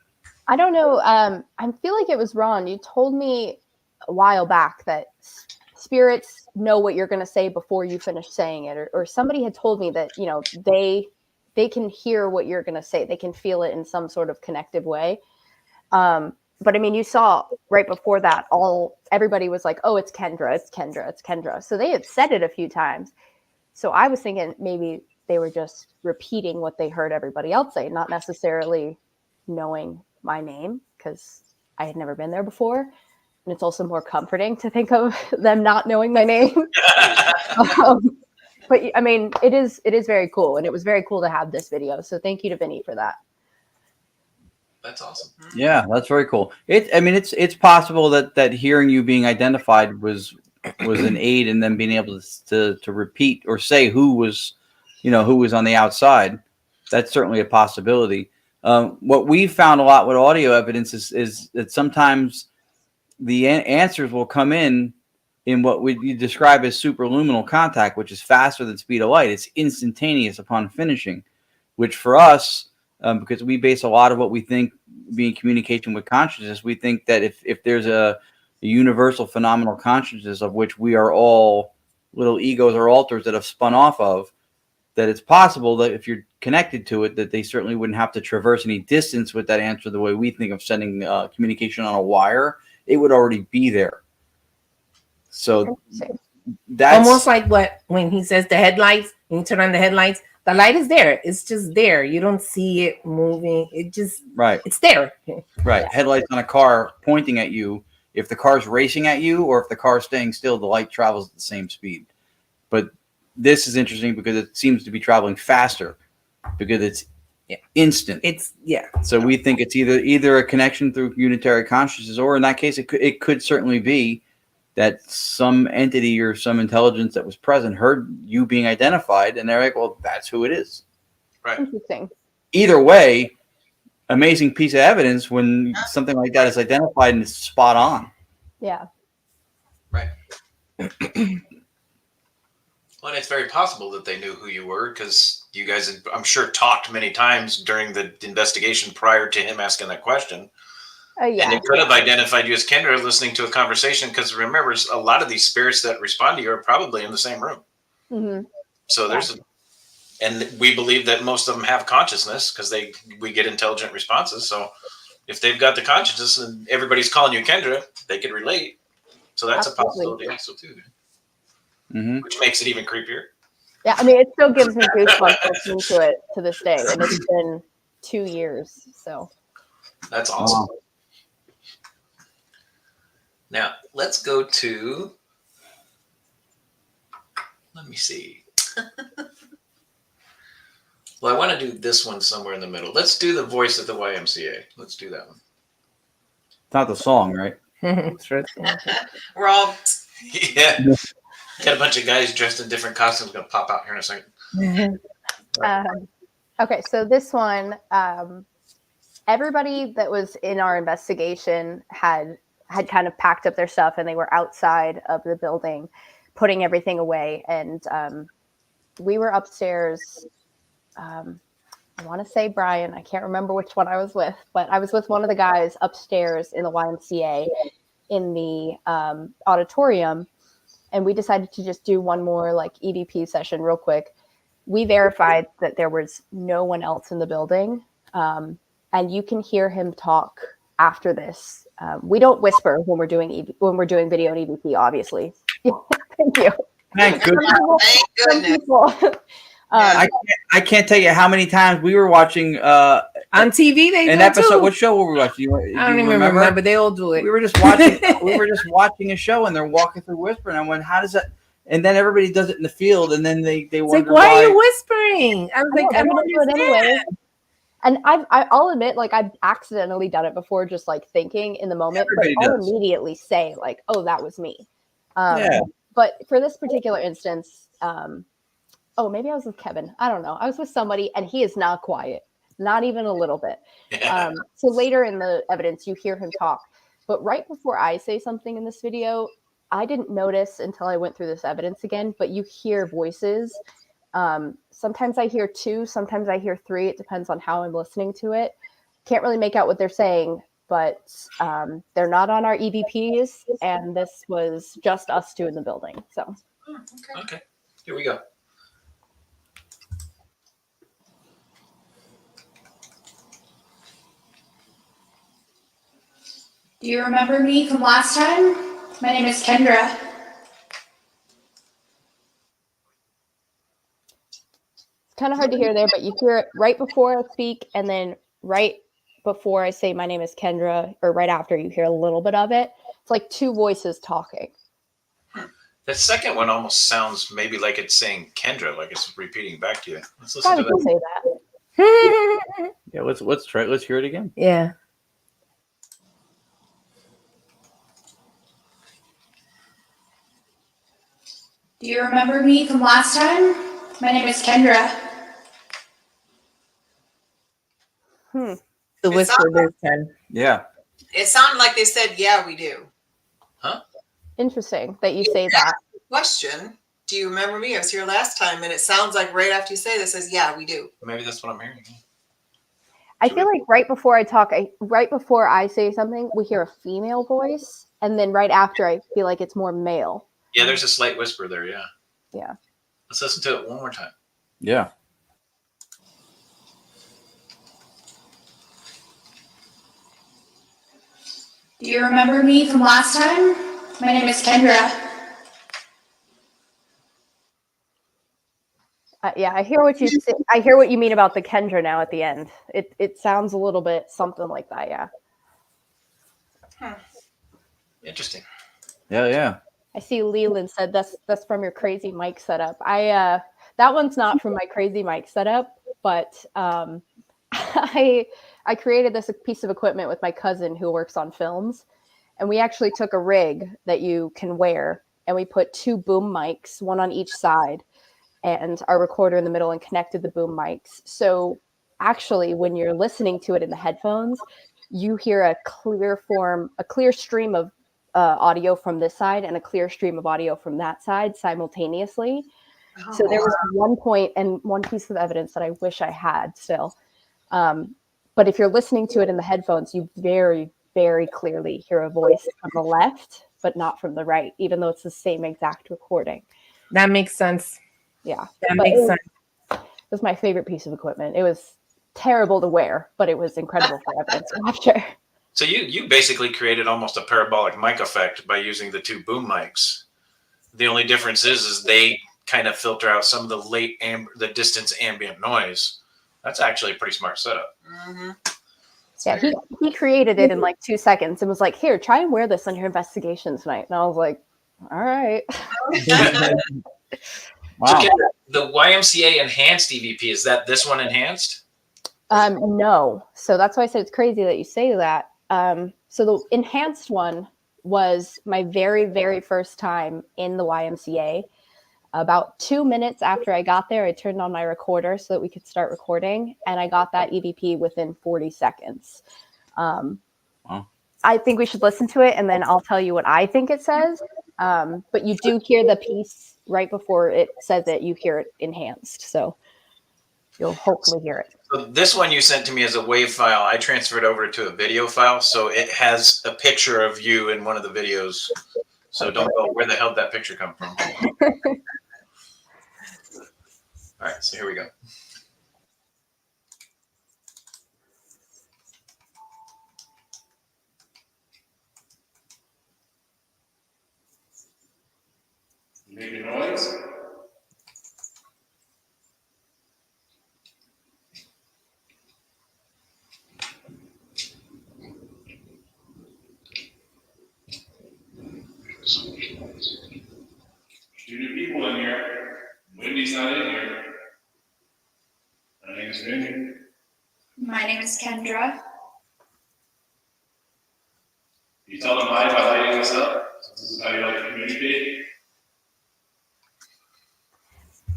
I don't know. I feel like it was Ron. You told me a while back that spirits know what you're going to say before you finish saying it, or somebody had told me that, you know, they can hear what you're going to say. They can feel it in some sort of connective way. But I mean, you saw right before that, everybody was like, "Oh, it's Kendra, it's Kendra, it's Kendra." So they had said it a few times. So I was thinking maybe they were just repeating what they heard everybody else say, not necessarily knowing my name, because I had never been there before. And it's also more comforting to think of them not knowing my name. But I mean, it is very cool. And it was very cool to have this video. So thank you to Vinny for that. That's awesome. Yeah, that's very cool. It's possible that hearing you being identified was an aid in them being able to repeat or say who was on the outside. That's certainly a possibility. What we found a lot with audio evidence is that sometimes the answers will come in what you describe as superluminal contact, which is faster than speed of light. It's instantaneous upon finishing, which for us, because we base a lot of what we think being communication with consciousness, we think that if there's a universal phenomenal consciousness of which we are all little egos or alters that have spun off of, that it's possible that if you're connected to it, that they certainly wouldn't have to traverse any distance with that answer the way we think of sending communication on a wire. It would already be there. So that's almost like when he says the headlights, when you turn on the headlights, the light is there. It's just there. You don't see it moving. It just, right. It's there. Right. Headlights on a car pointing at you. If the car's racing at you or if the car's staying still, the light travels at the same speed. But this is interesting because it seems to be traveling faster because it's instant. So we think it's either a connection through unitary consciousness, or in that case, it could certainly be that some entity or some intelligence that was present heard you being identified, and they're like, "Well, that's who it is." Right. Interesting. Either way, amazing piece of evidence when something like that is identified and it's spot on. Yeah. Right. Well, and it's very possible that they knew who you were because you guys had, I'm sure, talked many times during the investigation prior to him asking that question. Yeah. And they could have identified you as Kendra listening to a conversation, because remember, a lot of these spirits that respond to you are probably in the same room. Mm-hmm. So and we believe that most of them have consciousness because we get intelligent responses. So if they've got the consciousness and everybody's calling you Kendra, they can relate. So that's Absolutely. a possibility also too, which makes it even creepier. Yeah, I mean, it still gives me goosebumps listening to it to this day, and it's been 2 years. So that's awesome. Wow. Now let's go to Let me see. Well, I want to do this one somewhere in the middle. Let's do the voice of the YMCA. Let's do that one. It's not the song, right? We're all Yeah. Got a bunch of guys dressed in different costumes going to pop out here in a second. Okay, so this one, everybody that was in our investigation had kind of packed up their stuff, and they were outside of the building putting everything away. And we were upstairs. I want to say Brian. I can't remember which one I was with, but I was with one of the guys upstairs in the YMCA in the auditorium. And we decided to just do one more like EVP session real quick. We verified that there was no one else in the building. And you can hear him talk after this. We don't whisper when we're doing video and EVP, obviously. Thank you. Thank goodness. thank goodness. I can't tell you how many times we were watching on TV. They an do episode. too. What show were we watching? I don't even remember. They all do it. We were just watching. We were just watching a show, and they're walking through whispering. I went, "How does that?" And then everybody does it in the field, and then they wonder why are you whispering? I was like, I don't do it anyway. And I'll admit, like, I've accidentally done it before, just like thinking in the moment. Everybody but I'll does. immediately say, like, "Oh, that was me." Yeah. But for this particular instance, oh, maybe I was with Kevin. I don't know. I was with somebody, and he is not quiet, not even a little bit. Yeah. So later in the evidence, you hear him talk. But right before I say something in this video, I didn't notice until I went through this evidence again, but you hear voices. Sometimes I hear 2, sometimes I hear 3. It depends on how I'm listening to it. Can't really make out what they're saying, but they're not on our EVPs, and this was just us 2 in the building. So, Okay, here we go. Do you remember me from last time? My name is Kendra. It's kind of hard to hear there, but you hear it right before I speak, and then right before I say my name is Kendra, or right after, you hear a little bit of it. It's like 2 voices talking. The second one almost sounds maybe like it's saying Kendra, like it's repeating back to you. Let's listen Probably to can that. say that. Yeah. Let's try. Let's hear it again. Yeah. Do you remember me from last time? My name is Kendra. The whisper this time. Yeah. It sounded like they said, "Yeah, we do." Interesting that you say that. Question: do you remember me? I was here last time, and it sounds like right after you say this, says, "Yeah, we do." Maybe that's what I'm hearing. I feel like right before I talk, right before I say something, we hear a female voice, and then right after, I feel like it's more male. Yeah, there's a slight whisper there. Yeah. Yeah. Let's listen to it one more time. Yeah. Do you remember me from last time? My name is Kendra. Yeah, I hear what you say. I hear what you mean about the Kendra now at the end. It sounds a little bit something like that. Yeah. Interesting. Yeah. I see Leland said that's from your crazy mic setup. That one's not from my crazy mic setup, but I created this piece of equipment with my cousin who works on films, and we actually took a rig that you can wear, and we put 2 boom mics, one on each side, and our recorder in the middle, and connected the boom mics. So actually, when you're listening to it in the headphones, you hear a clear stream of audio from this side and a clear stream of audio from that side simultaneously. So there was one point and one piece of evidence that I wish I had still. But if you're listening to it in the headphones, you very, very clearly hear a voice from the left, but not from the right, even though it's the same exact recording. That makes sense. Yeah. That makes sense. It was my favorite piece of equipment. It was terrible to wear, but it was incredible for evidence capture. So you basically created almost a parabolic mic effect by using the 2 boom mics. The only difference is they kind of filter out some of the distance ambient noise. That's actually a pretty smart setup. Mm-hmm. Yeah, he created it in like 2 seconds and was like, "Here, try and wear this on your investigation tonight." And I was like, "All right." Wow. So Kendra, the YMCA enhanced EVP, is that this one enhanced? No. So that's why I said it's crazy that you say that. So the enhanced one was my very, very first time in the YMCA. About 2 minutes after I got there, I turned on my recorder so that we could start recording, and I got that EVP within 40 seconds. Wow. I think we should listen to it, and then I'll tell you what I think it says. But you do hear the piece right before it says it. You hear it enhanced, so you'll hopefully hear it. So this one you sent to me as a WAV file. I transferred over to a video file, so it has a picture of you in one of the videos. So don't go, where the hell did that picture come from? All right, so here we go. Make a noise. Two new people in here. Wendy's not in here. My name's Vinny. My name is Kendra. You tell them hi by lighting this up. This is how you like to communicate.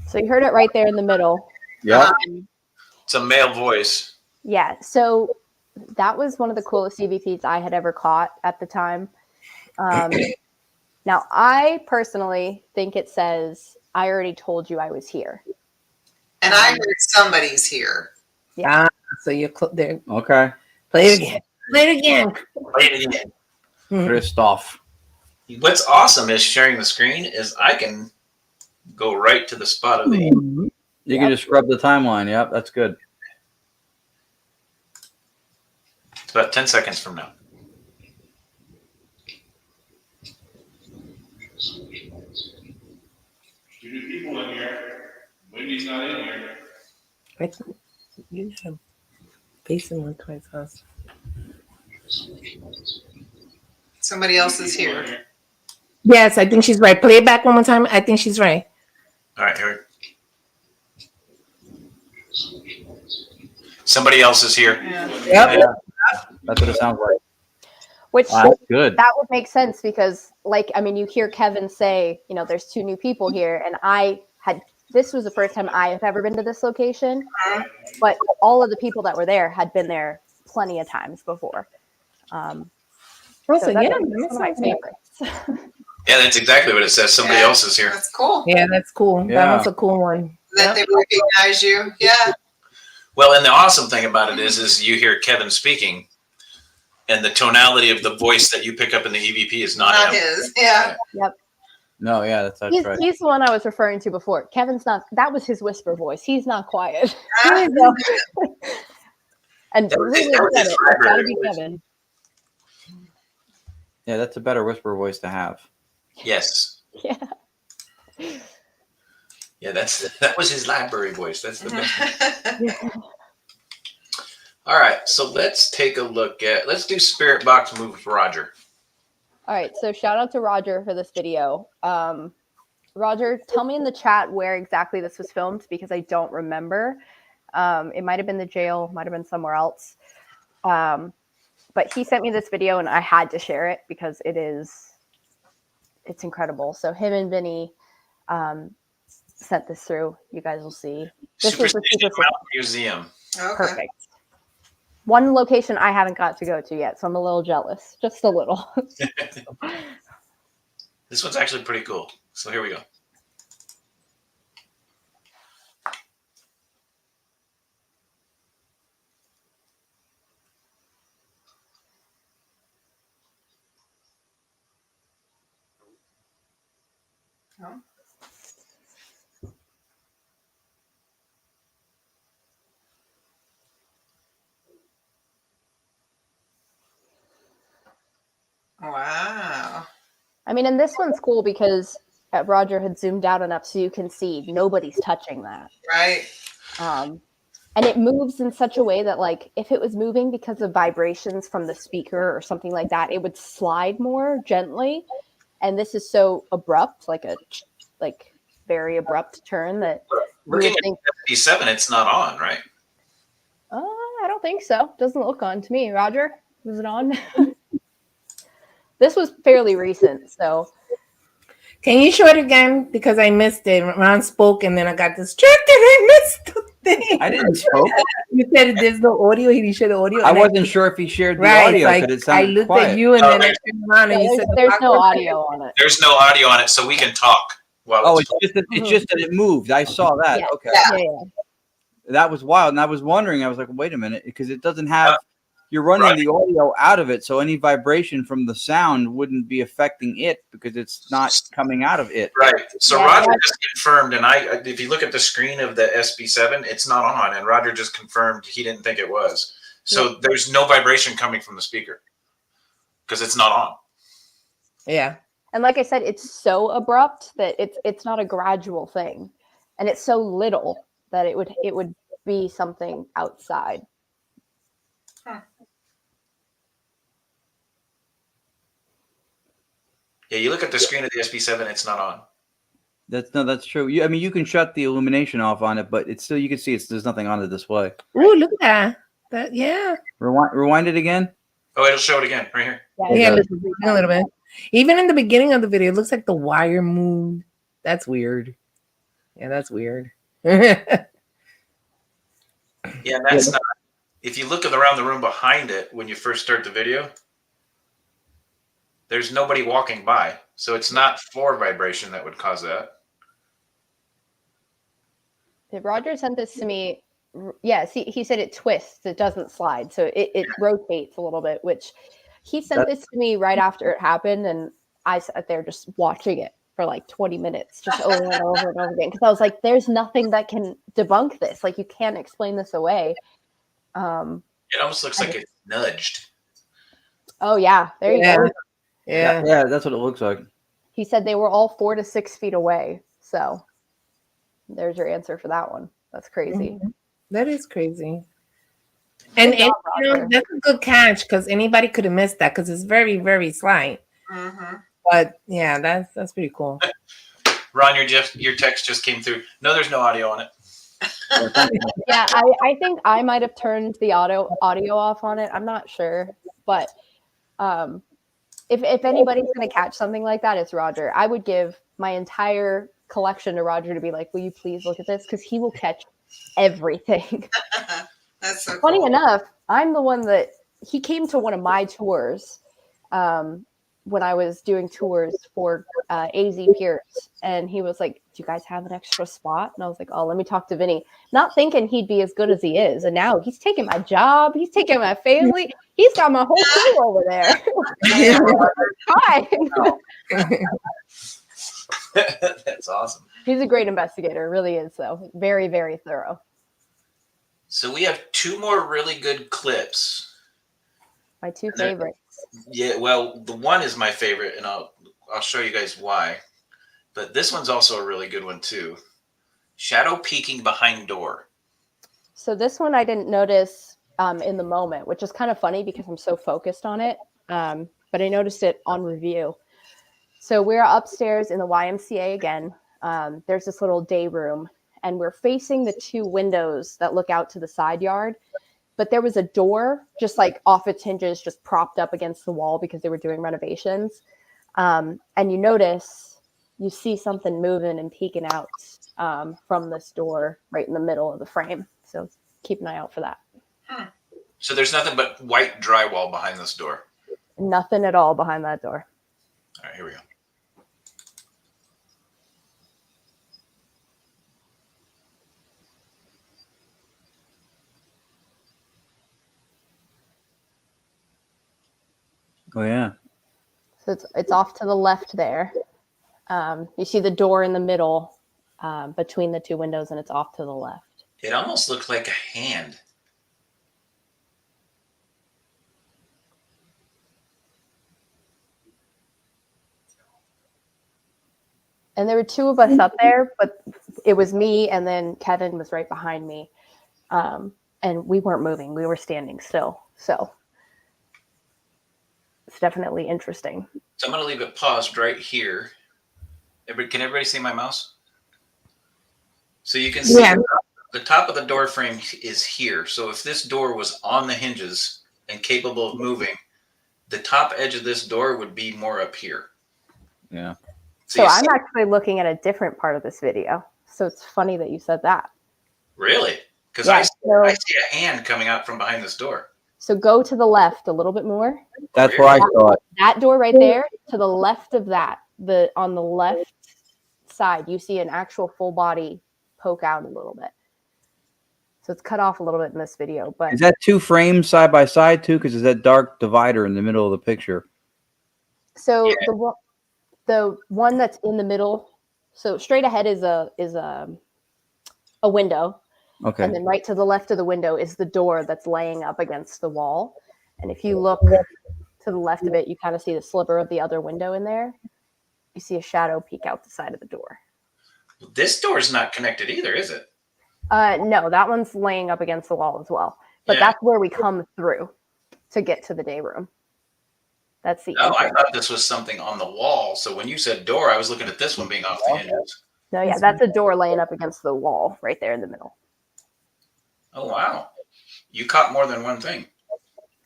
So you heard it right there in the middle. Yeah. It's a male voice. Yeah. So that was one of the coolest EVPs I had ever caught at the time. Now, I personally think it says, "I already told you I was here." And I heard somebody's here. Yeah. So you're there. Okay. Play it again. Play it again. Play it again. Pissed off. What's awesome is sharing the screen is I can go right to the spot of the. You can just scrub the timeline. Yep, that's good. It's about 10 seconds from now. Two new people in here. Wendy's not in here. You should face him one twice us. Somebody else is here. Yes, I think she's right. Play it back one more time. I think she's right. All right, here. Somebody else is here. Yeah. Yep. That's what it sounds like. Which Wow, that's good. that would make sense because, you hear Kevin say, there's two new people here, and this was the first time I have ever been to this location, but all of the people that were there had been there plenty of times before. Also, So that's yeah, one of my favorites. Yeah, that's exactly what it says. Somebody Yeah. else is here. That's cool. yeah, that's cool. Yeah. That was a cool one. That they recognize you. Yeah. Well, and the awesome thing about it is you hear Kevin speaking, and the tonality of the voice that you pick up in the EVP is not Not him. his. Yeah. No, yeah, that's He's, right. he's the one I was referring to before. Kevin's not, that was his whisper voice. He's not quiet. Ah, And That was- really that was said his it. It's gotta be vibrator voice. Kevin. Yeah, that's a better whisper voice to have. Yes. Yeah. Yeah, that was his library voice. That's the best. All right, so let's take a look let's do Spirit Box Move with Roger. All right. So shout out to Roger for this video. Roger, tell me in the chat where exactly this was filmed because I don't remember. It might have been the jail, might have been somewhere else. But he sent me this video and I had to share it because it's incredible. So him and Vinny sent this through. You guys will see. This was the Superstition super Mountain Museum. Okay. perfect. One location I haven't got to go to yet, so I'm a little jealous, just a little. This one's actually pretty cool. So here we go. Oh. Wow. I mean, and this one's cool because Roger had zoomed out enough so you can see nobody's touching that. Right. And it moves in such a way that, if it was moving because of vibrations from the speaker or something like that, it would slide more gently. And this is so abrupt, very abrupt turn that you would Looking think. at SB7, it's not on, right? I don't think so. Doesn't look on to me. Roger, was it on? This was fairly recent, so. Can you show it again? Because I missed it. Ron spoke and then I got distracted. I missed the thing. I didn't spoke. You said there's no audio. He didn't share the audio. I wasn't sure if he shared the Right. audio Like, because it I sounded looked quiet. at you and then I turned around and you said there's no audio on it. There's no audio on it, so we can talk. While Oh, it's it's just that it moved. I saw that. Yeah. Okay. Yeah. That was wild. And I was wondering, I was like, wait a minute, because it doesn't have, you're running Right. the audio out of it. So any vibration from the sound wouldn't be affecting it because it's not coming out of it. right. So Yeah, Roger yeah. just confirmed, and if you look at the screen of the SB7, it's not on, and Roger just confirmed he didn't think it was. So there's no vibration coming from the speaker because it's not on. Yeah. And like I said, it's so abrupt that it's not a gradual thing, and it's so little that it would be something outside. Yeah, you look at the screen of the SB7, it's not on. That's true. I mean, you can shut the illumination off on it, but it's still, you can see there's nothing on the display. Ooh, look at that. Yeah. Rewind it again. Oh, it'll show it again right here. Yeah, a little bit. Even in the beginning of the video, it looks like the wire moved. That's weird. Yeah, that's weird. Yeah, that's not. If you look around the room behind it when you first start the video, there's nobody walking by, so it's not floor vibration that would cause that. Roger sent this to me. Yeah, see, he said it twists, it doesn't slide, so it rotates a little bit. Which he sent this to me right after it happened, and I sat there just watching it for like 20 minutes, just over and over and over again, because I was like, "There's nothing that can debunk this. Like, you can't explain this away." It almost looks like it's nudged. Oh yeah, there you go. Yeah, that's what it looks like. He said they were all 4 to 6 feet away. So there's your answer for that one. That's crazy. Mm-hmm. That is crazy. And job, you know, that's a good catch because anybody could have missed that because it's very, very slight. Mm-hmm. But yeah, that's pretty cool. Ron, your text just came through. No, there's no audio on it. Yeah, I think I might have turned the audio off on it. I'm not sure, but if anybody's going to catch something like that, it's Roger. I would give my entire collection to Roger to be like, will you please look at this? Because he will catch everything. That's so Funny cool. enough, I'm the one that he came to one of my tours when I was doing tours for AZ Pierce, and he was like, do you guys have an extra spot? And I was like, oh, let me talk to Vinny, not thinking he'd be as good as he is. And now he's taking my job, he's taking my family, he's got my whole crew over there. Hi. That's awesome. He's a great investigator, really is, though. Very, very thorough. So we have 2 more really good clips. My 2 favorites. Yeah, well, the one is my favorite, and I'll show you guys why. But this one's also a really good one too. Shadow peeking behind door. So this one I didn't notice in the moment, which is kind of funny because I'm so focused on it. But I noticed it on review. So we're upstairs in the YMCA again. There's this little day room, and we're facing the 2 windows that look out to the side yard. But there was a door just like off its hinges, just propped up against the wall because they were doing renovations. And you see something moving and peeking out from this door right in the middle of the frame. So keep an eye out for that. So there's nothing but white drywall behind this door. Nothing at all behind that door. All right, here we go. Oh yeah. So it's off to the left there. You see the door in the middle between the 2 windows, and it's off to the left. It almost looked like a hand. And there were 2 of us up there, but it was me, and then Kevin was right behind me. And we weren't moving. We were standing still. So it's definitely interesting. So I'm going to leave it paused right here. Can everybody see my mouse? So you can see Yeah. the top of the door frame is here. So if this door was on the hinges and capable of moving, the top edge of this door would be more up here. Yeah. So I'm actually looking at a different part of this video. So it's funny that you said that. Really? Because Yeah, I see a hand coming out from behind this door. So go to the left a little bit more. That's where I saw it. That door right there, to the left of that, on the left side, you see an actual full body poke out a little bit. So it's cut off a little bit in this video. But is that 2 frames side by side too? Because there's that dark divider in the middle of the picture. So yeah. The one that's in the middle, so straight ahead is a window. Okay. And then right to the left of the window is the door that's laying up against the wall. And if you look to the left of it, you kind of see the sliver of the other window in there. You see a shadow peek out the side of the door. This door is not connected either, is it? No, that one's laying up against the wall as well. But that's where we come through to get to the day room. That's the I thought this was something on the wall. So when you said door, I was looking at this one being off the hinges. No, yeah, that's a door laying up against the wall right there in the middle. Oh, wow. You caught more than one thing.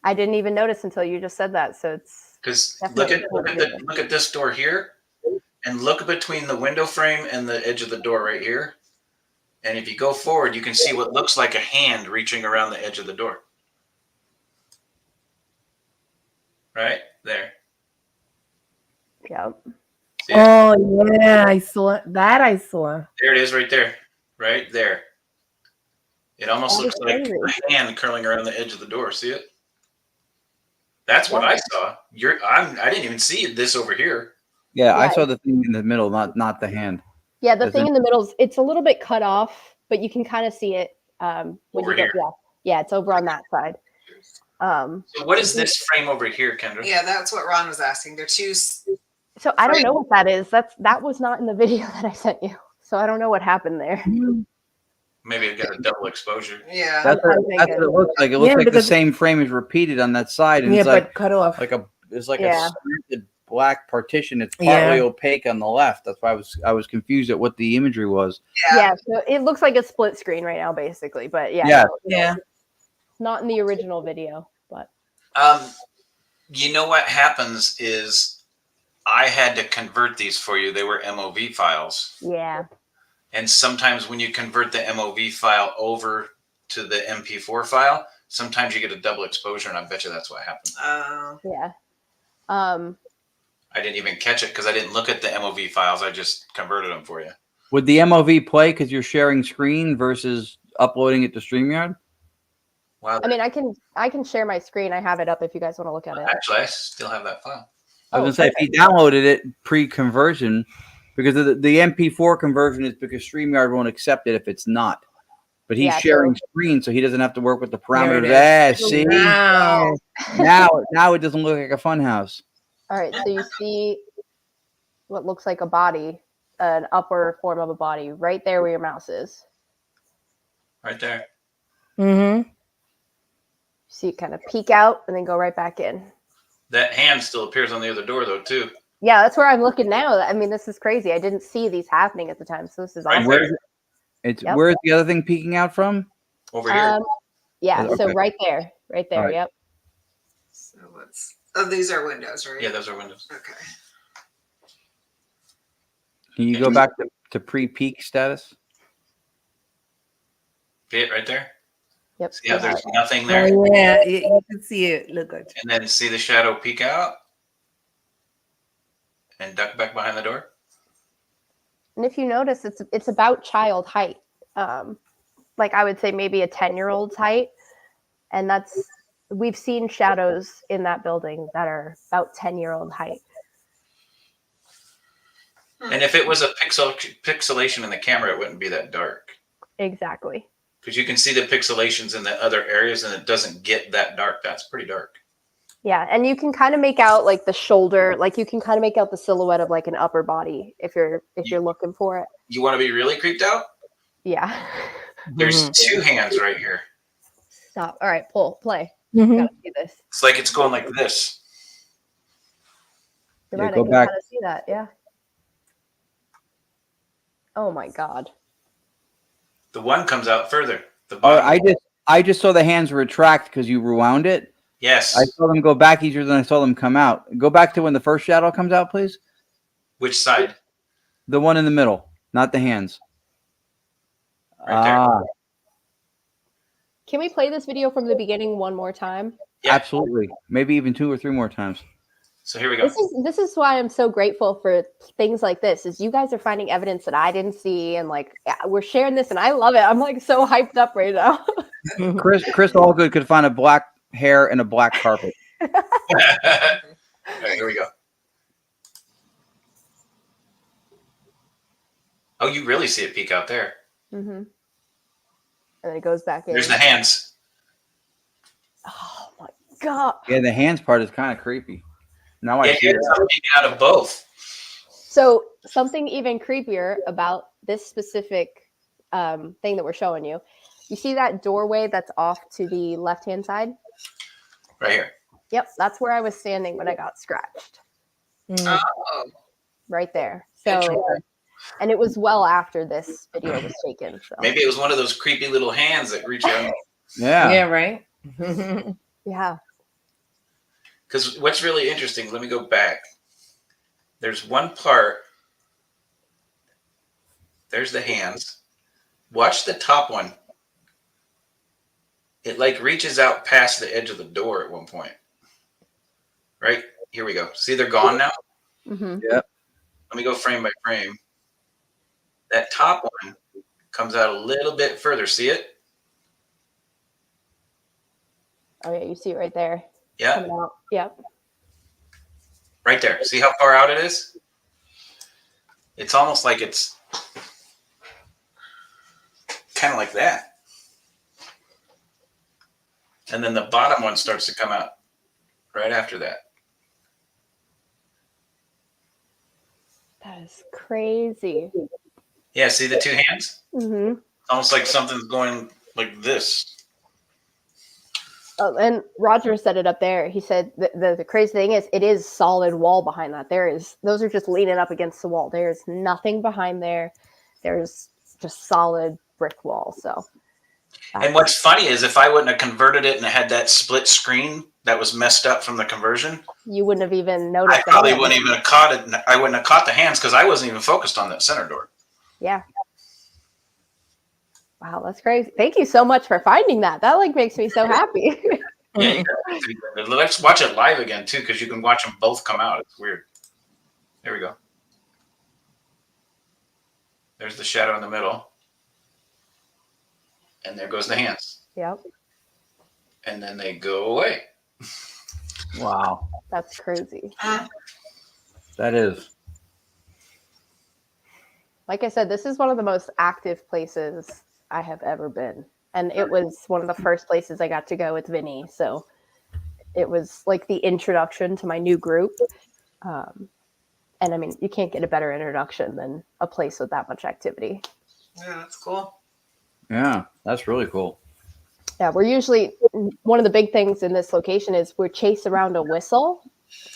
I didn't even notice until you just said that. So it's because look at this door here, and look between the window frame and the edge of the door right here. And if you go forward, you can see what looks like a hand reaching around the edge of the door. Right there. Yep. Oh yeah, I saw that. I saw. There it is, right there, right there. It almost looks like a hand curling around the edge of the door. See it? That's what I saw. I didn't even see this over here. Yeah, I saw the thing in the middle, not the hand. Yeah, the thing in the middle, it's a little bit cut off, but you can kind of see it when you get yeah, it's over on that side. So what is this frame over here, Kendra? Yeah, that's what Ron was asking. They're 2. So I don't know what that is. That was not in the video that I sent you. So I don't know what happened there. Maybe it got a double exposure. Yeah, that's what it looks like. It looks like the same frame is repeated on that side, and it's like cut off. It's like a slanted black partition. It's partly opaque on the left. That's why I was confused at what the imagery was. Yeah, so it looks like a split screen right now, basically. But yeah. Not in the original video, but you know what happens is I had to convert these for you. They were MOV files. Yeah. And sometimes when you convert the MOV file over to the MP4 file, sometimes you get a double exposure, and I bet you that's what happened. Yeah. I didn't even catch it because I didn't look at the MOV files. I just converted them for you. Would the MOV play because you're sharing screen versus uploading it to StreamYard? Wow. I mean, I can share my screen. I have it up if you guys want to look at it. Actually, I still have that file. I was going to say, if he downloaded it pre-conversion, because the MP4 conversion is because StreamYard won't accept it if it's not. But he's sharing screen, so he doesn't have to work with the parameters. See? Wow. Now it doesn't look like a fun house. All right, so you see what looks like a body, an upper form of a body, right there where your mouse is. Right there. Mm-hmm. See it kind of peek out and then go right back in. That hand still appears on the other door, though, too. Yeah, that's where I'm looking now. I mean, this is crazy. I didn't see these happening at the time, so this is awesome. Where's the other thing peeking out from? Over here. Yeah, so right there. Right there, yep. So these are windows, right? Yeah, those are windows. Okay. Can you go back to pre-peak status? See it right there? Yep. See how there's nothing there? Oh, yeah, you can see it. Look at And then see the shadow peek out and duck back behind the door. And if you notice, it's about child height. Like I would say maybe a 10-year-old's height. And we've seen shadows in that building that are about 10-year-old height. And if it was a pixelation in the camera, it wouldn't be that dark. Exactly. Because you can see the pixelations in the other areas and it doesn't get that dark. That's pretty dark. Yeah, and you can kind of make out like the shoulder, like you can kind of make out the silhouette of like an upper body if you're looking for it. You want to be really creeped out? Yeah. There's 2 hands right here. Stop. All right, play. Mm-hmm. Gotta see this. It's like it's going like this. You're right, I can kind of see that, yeah. Oh my God. The one comes out further. The Oh, bottom. I just saw the hands retract because you rewound it. Yes. I saw them go back easier than I saw them come out. Go back to when the first shadow comes out, please. Which side? The one in the middle, not the hands. Right there. Can we play this video from the beginning one more time? Yeah. Absolutely. Maybe even 2 or 3 more times. So here we go. This is why I'm so grateful for things like this. Is you guys are finding evidence that I didn't see, and like we're sharing this, and I love it. I'm like so hyped up right now. Chris Allgood could find a black hair and a black carpet. All right, here we go. Oh, you really see it peek out there. Mm-hmm. And then it goes back in. There's the hands. Oh my god. Yeah, the hands part is kind of creepy. Now I see It's peeking out of both. So something even creepier about this specific thing that we're showing you. You see that doorway that's off to the left-hand side? Right here. Yep, that's where I was standing when I got scratched. Oh, Right there. So, and it was well after this video was taken. So Maybe it was one of those creepy little hands that reach out. Yeah. Yeah, right. yeah. Because what's really interesting, let me go back. There's one part. There's the hands. Watch the top one. It like reaches out past the edge of the door at one point. Right? Here we go. See, they're gone now? Mm-hmm. Yep. Let me go frame by frame. That top one comes out a little bit further. See it? Oh yeah, you see it right there. Yeah. Coming out. Yep. Right there. See how far out it is? It's almost like it's kind of like that. And then the bottom one starts to come out right after that. That is crazy. Yeah, see the two hands? Mm-hmm. Almost like something's going like this. Oh, and Roger said it up there. He said the crazy thing is it is solid wall behind that. Those are just leaning up against the wall. There's nothing behind there. There's just solid brick wall. So, and what's funny is if I wouldn't have converted it and had that split screen that was messed up from the conversion, you wouldn't have even noticed. I probably wouldn't even have caught it. I wouldn't have caught the hands because I wasn't even focused on that center door. Yeah. Wow, that's crazy. Thank you so much for finding that. That like makes me so happy. Yeah, let's watch it live again too, because you can watch them both come out. It's weird. There we go. There's the shadow in the middle. And there goes the hands. Yep. And then they go away. Wow. That's crazy. That is. Like I said, this is one of the most active places I have ever been. And it was one of the first places I got to go with Vinny. So it was like the introduction to my new group. And I mean, you can't get a better introduction than a place with that much activity. yeah, that's cool. Yeah, that's really cool. Yeah, we're usually, one of the big things in this location is we're chased around a whistle.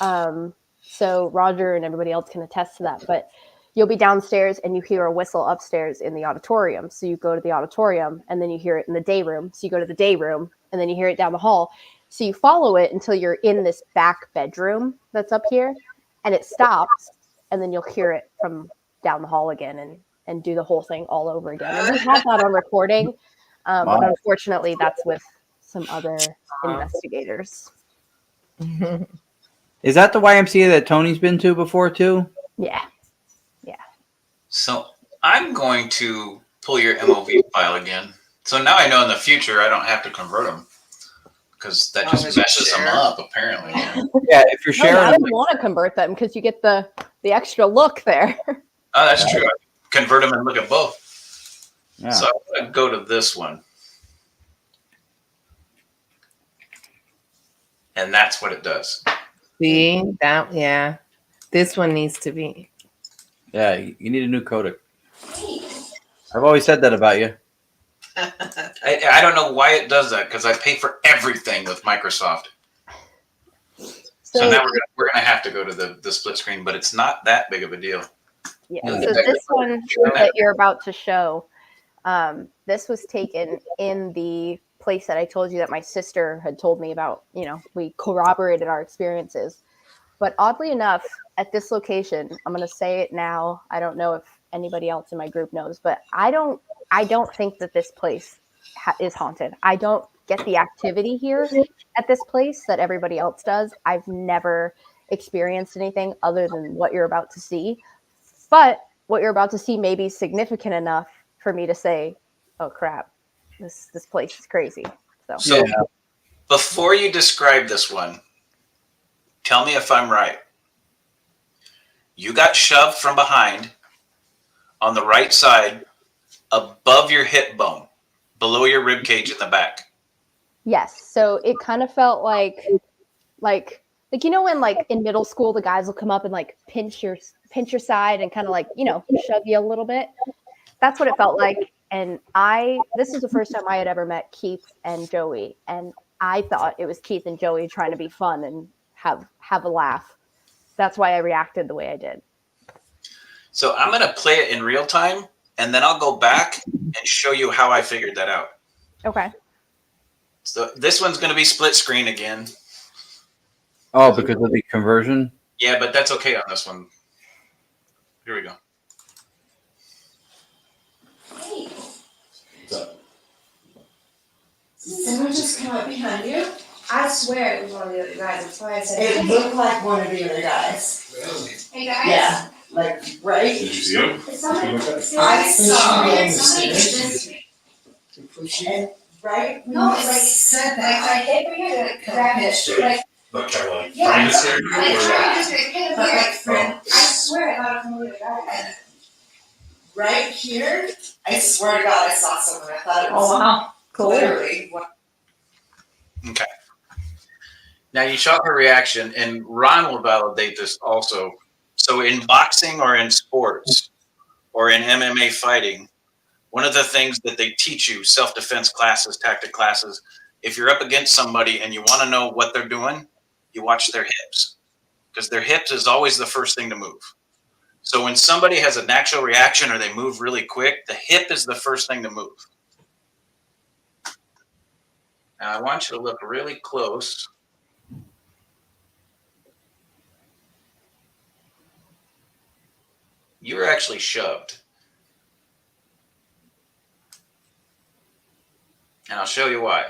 So Roger and everybody else can attest to that. But you'll be downstairs and you hear a whistle upstairs in the auditorium. So you go to the auditorium and then you hear it in the day room. So you go to the day room and then you hear it down the hall. So you follow it until you're in this back bedroom that's up here and it stops. And then you'll hear it from down the hall again and do the whole thing all over again. And we have that on recording. But unfortunately, that's with some other investigators. Is that the YMCA that Tony's been to before too? Yeah. So I'm going to pull your MOV file again. So now I know in the future I don't have to convert them because that just meshes them up apparently. Yeah, if you're sharing. I don't want to convert them because you get the extra look there. Oh, that's true. I convert them and look at both. Yeah. So I'm going to go to this one. And that's what it does. See that? Yeah, this one needs to be. Yeah, you need a new codec. I've always said that about you. I don't know why it does that because I pay for everything with Microsoft. So now we're gonna have to go to the split screen, but it's not that big of a deal. Yeah. So this one that you're about to show, This was taken in the place that I told you that my sister had told me about. You know, we corroborated our experiences. But oddly enough, at this location, I'm going to say it now. I don't know if anybody else in my group knows, but I don't think that this place is haunted. I don't get the activity here at this place that everybody else does. I've never experienced anything other than what you're about to see. But what you're about to see may be significant enough for me to say, oh crap, this place is crazy. So before you describe this one, tell me if I'm right. You got shoved from behind on the right side above your hip bone, below your rib cage in the back. Yes. So it kind of felt like you know when like in middle school the guys will come up and like pinch your side and kind of like, you know, shove you a little bit. That's what it felt like. And this is the first time I had ever met Keith and Joey, and I thought it was Keith and Joey trying to be fun and have a laugh. That's why I reacted the way I did. So I'm going to play it in real time, and then I'll go back and show you how I figured that out. Okay. So this one's going to be split screen again. Oh, because of the conversion? Yeah, but that's okay on this one. Here we go. Hey. What's up? Someone just come up behind you? I swear it was one of the other guys. That's why I said it looked like one of the other guys. Really? Hey guys. Yeah, like right. Did you see him? I saw somebody did this. And right. No, it's like said that. I hit me to grab it. Like. Like kind of like Yeah. trying to scare you, Like or trying to just get him here. I swear I thought it was one of the other guys. Right here, I swear to God, I saw someone. I thought it was. Oh wow, cool. Literally. Okay. Now you saw her reaction, and Ron will validate this also. So in boxing or in sports or in MMA fighting, one of the things that they teach you, self-defense classes, tactic classes, if you're up against somebody and you want to know what they're doing, you watch their hips, because their hips is always the first thing to move. So when somebody has a natural reaction or they move really quick, the hip is the first thing to move. Now I want you to look really close. You were actually shoved. And I'll show you why.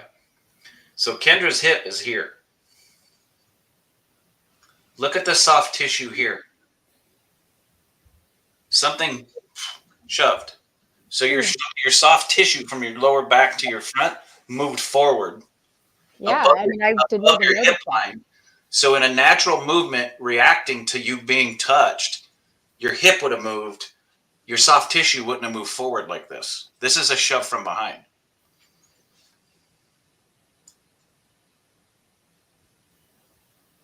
So Kendra's hip is here. Look at the soft tissue here. Something shoved. So your soft tissue from your lower back to your front moved forward. Yeah, I mean, I didn't Above even your notice hip line. So in a natural movement reacting to you being touched, your hip would have moved. Your soft tissue wouldn't have moved forward like this. This is a shove from behind.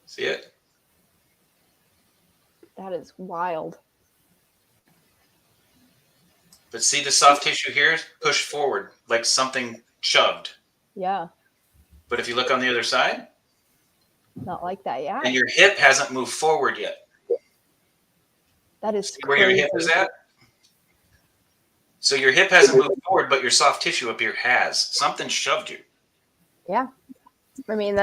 See it? That is wild. But see the soft tissue here? Push forward like something shoved. Yeah. But if you look on the other side, Not like that, yeah. and your hip hasn't moved forward yet. That is See where your hip is at? So your hip hasn't moved forward, but your soft tissue up here has. Something shoved you. Yeah. I mean,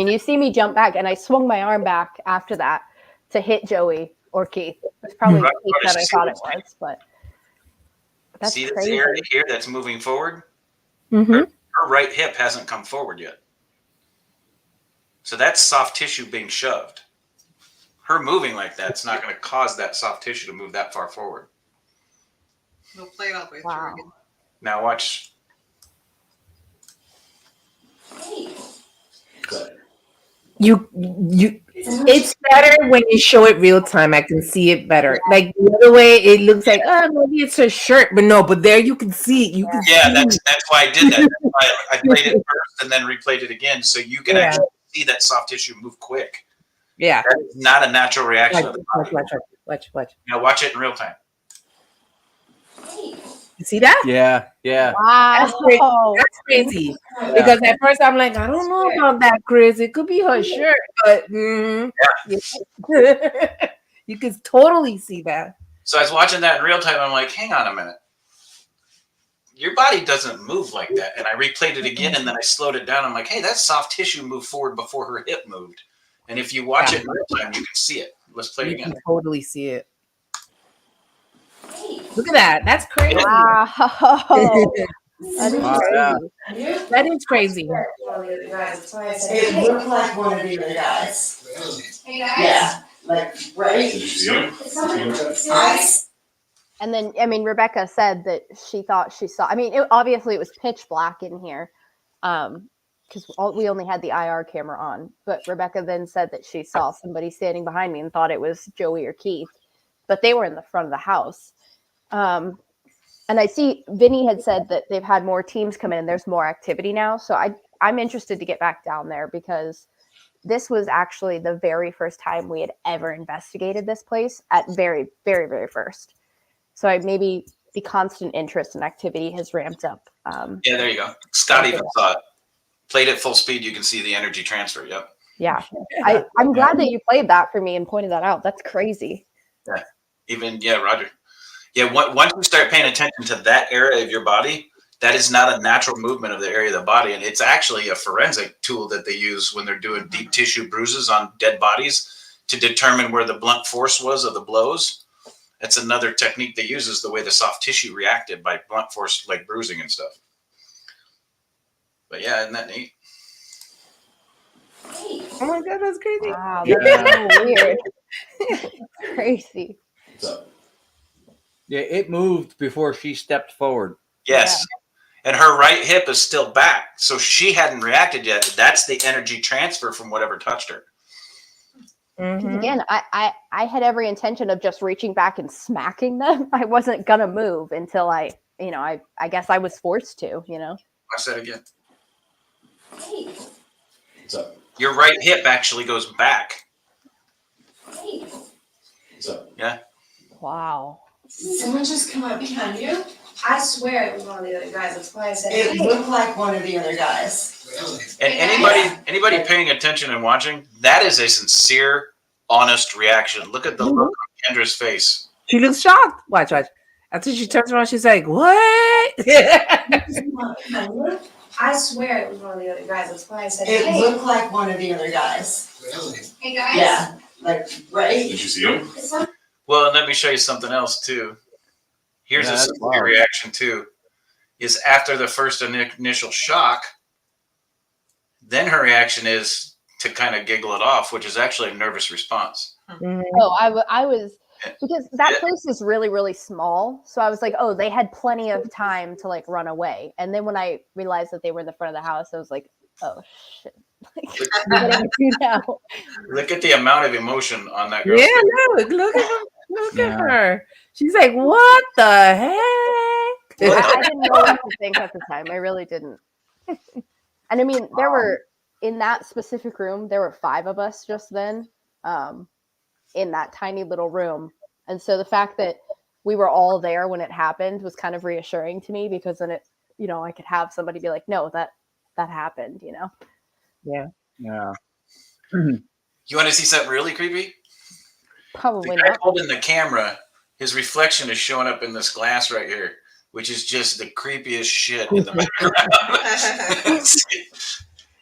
you see me jump back, and I swung my arm back after that to hit Joey or Keith. It's probably Keith that I thought it was, but that's see crazy. this area here that's moving forward? Mm-hmm. Her right hip hasn't come forward yet. So that's soft tissue being shoved. Her moving like that's not going to cause that soft tissue to move that far forward. We'll play it all the way Wow. through again. Now watch. You it's better when you show it real time. I can see it better. Like the other way, it looks like, oh, maybe it's her shirt, but no, but there you can see it. You can Yeah, see that's why I did that. That's why I played it first and then replayed it again, so you can actually see that soft tissue move quick. Yeah. That is not a natural reaction. of the body. Watch. Now watch it in real time. You see that? Yeah. Wow. That's crazy. Because at first I'm like, I don't know about that, Chris. It could be her shirt, but you can totally see that. So I was watching that in real time. I'm like, hang on a minute. your body doesn't move like that. And I replayed it again, and then I slowed it down. I'm like, hey, that soft tissue moved forward before her hip moved. And if you watch it in real time, you can see it. Let's play it You again. can totally see it. Look at that. That's crazy. Wow. That is Wow, crazy. yeah. That is crazy. It looked like one of the other guys. Hey guys. Yeah, like, right? Did you see him? And then, I mean, Rebecca said that she thought she saw. I mean, obviously it was pitch black in here, because we only had the IR camera on. But Rebecca then said that she saw somebody standing behind me and thought it was Joey or Keith, but they were in the front of the house. And I see Vinny had said that they've had more teams come in and there's more activity now. So I'm interested to get back down there, because this was actually the very first time we had ever investigated this place, at very, very, very first. So maybe the constant interest and activity has ramped up. Yeah, there you go. Scott even saw it. Played at full speed. You can see the energy transfer. Yep. Yeah. I'm glad that you played that for me and pointed that out. That's crazy. Yeah. Roger. Yeah. Once you start paying attention to that area of your body, that is not a natural movement of the area of the body. And it's actually a forensic tool that they use when they're doing deep tissue bruises on dead bodies to determine where the blunt force was of the blows. That's another technique they use, is the way the soft tissue reacted by blunt force, like bruising and stuff. But yeah, isn't that neat? Oh my God, that's crazy. Wow, that's so weird. Crazy. What's up? Yeah, it moved before she stepped forward. Yes. Yeah. And her right hip is still back. So she hadn't reacted yet. That's the energy transfer from whatever touched her. Mm-hmm. Again, I had every intention of just reaching back and smacking them. I wasn't gonna move until I guess I was forced to, Watch that again. What's up? Your right hip actually goes back. What's up? Yeah. Wow. Did someone just come up behind you? I swear it was one of the other guys. That's why I said, It hey. looked like one of the other guys. And anybody paying attention and watching, that is a sincere, honest reaction. Look at the look on Kendra's face. She looks shocked. Watch. After she turns around, she's like, what? I swear it was one of the other guys. That's why I said, It hey. looked like one of the other guys. Hey guys. Yeah, like, right? Did you see him? Well, and let me show you something else too. Here's a sincere reaction too. Is after the first initial shock, then her reaction is to kind of giggle it off, which is actually a nervous response. Mm-hmm. Oh, I was, because that place is really, really small. So I was like, oh, they had plenty of time to like run away. And then when I realized that they were in the front of the house, I was like, oh shit. Like, what do I do now? Look at the amount of emotion on that girl's Yeah, face. look at her. Look at her. She's like, what the heck? I didn't know what to think at the time. I really didn't. And I mean, there were, in that specific room, there were 5 of us just then, in that tiny little room. And so the fact that we were all there when it happened was kind of reassuring to me, because then it, I could have somebody be like, no, that happened, Yeah. Yeah. You want to see something really creepy? Probably The guy not. holding the camera, his reflection is showing up in this glass right here, which is just the creepiest shit in the background.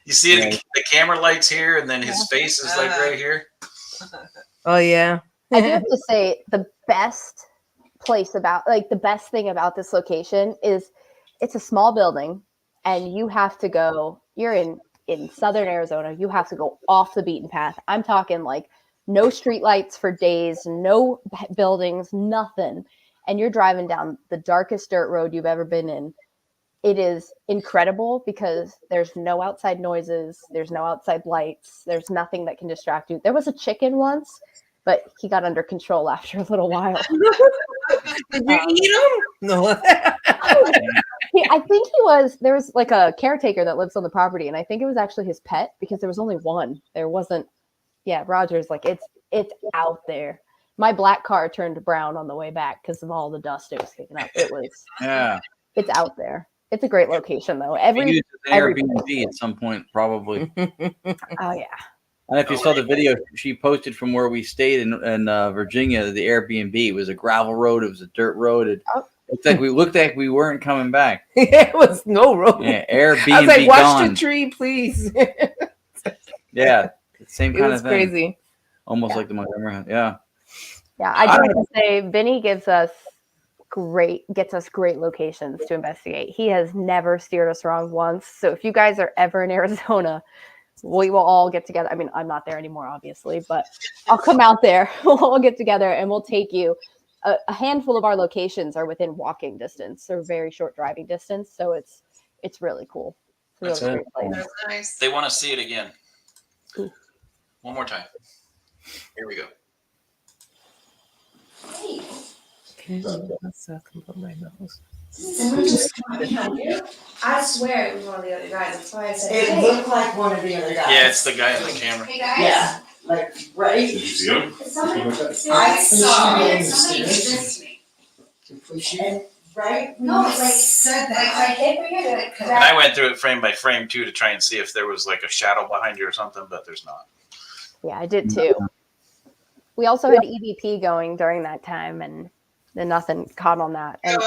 You see the camera lights here, and then his face is like right here. Oh, yeah. I do have to say, the best thing about this location is it's a small building, and you have to go, you're in southern Arizona, you have to go off the beaten path. I'm talking like no street lights for days, no buildings, nothing. And you're driving down the darkest dirt road you've ever been in. It is incredible because there's no outside noises. There's no outside lights. There's nothing that can distract you. There was a chicken once, but he got under control after a little while. Did you eat him? No. I think there was like a caretaker that lives on the property, and I think it was actually his pet, because there was only one. There wasn't. Yeah, Roger's like, it's out there. My black car turned brown on the way back because of all the dust it was kicking up. It's out there. It's a great location though. Use an Airbnb at some point, probably. Oh yeah. And if you saw the video she posted from where we stayed in Virginia, the Airbnb, it was a gravel road. It was a dirt road. It looked like we weren't coming back. It was no room. Yeah, Airbnb I was like, watch gone. the tree, please. Yeah, same It kind was of thing. crazy. Almost like the Montgomery. Yeah. Yeah, I do have to say, Vinny gets us great locations to investigate. He has never steered us wrong once. So if you guys are ever in Arizona, we will all get together. I mean, I'm not there anymore, obviously, but I'll come out there. We'll all get together and we'll take you. A handful of our locations are within walking distance or very short driving distance. So it's really cool. It's a really great place. That's nice. They want to see it again. One more time. Here we go. Someone just come behind you. I swear it was one of the other guys. That's why I said, It hey. looked like one of the other guys. Yeah, it's the guy in the camera. Hey guys. Yeah, like, right? Did you see him? Somebody, I saw somebody it. somebody did this to me. And, right? No, it's like, Said like that. I hit right here. And I went through it frame by frame too to try and see if there was like a shadow behind you or something, but there's not. Yeah, I did too. We also had EVP going during that time, and then nothing caught on that. And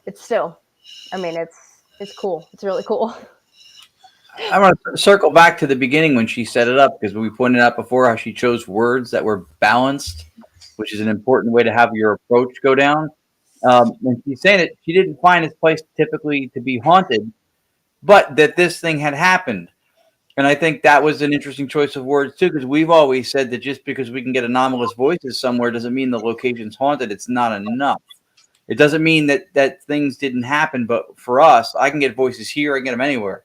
it's still, I mean, it's cool. It's really cool. I want to circle back to the beginning when she set it up, because we pointed out before how she chose words that were balanced, which is an important way to have your approach go down. And she's saying that she didn't find this place typically to be haunted, but that this thing had happened. And I think that was an interesting choice of words too, because we've always said that just because we can get anomalous voices somewhere doesn't mean the location's haunted. It's not enough. It doesn't mean that things didn't happen, but for us, I can get voices here, I can get them anywhere.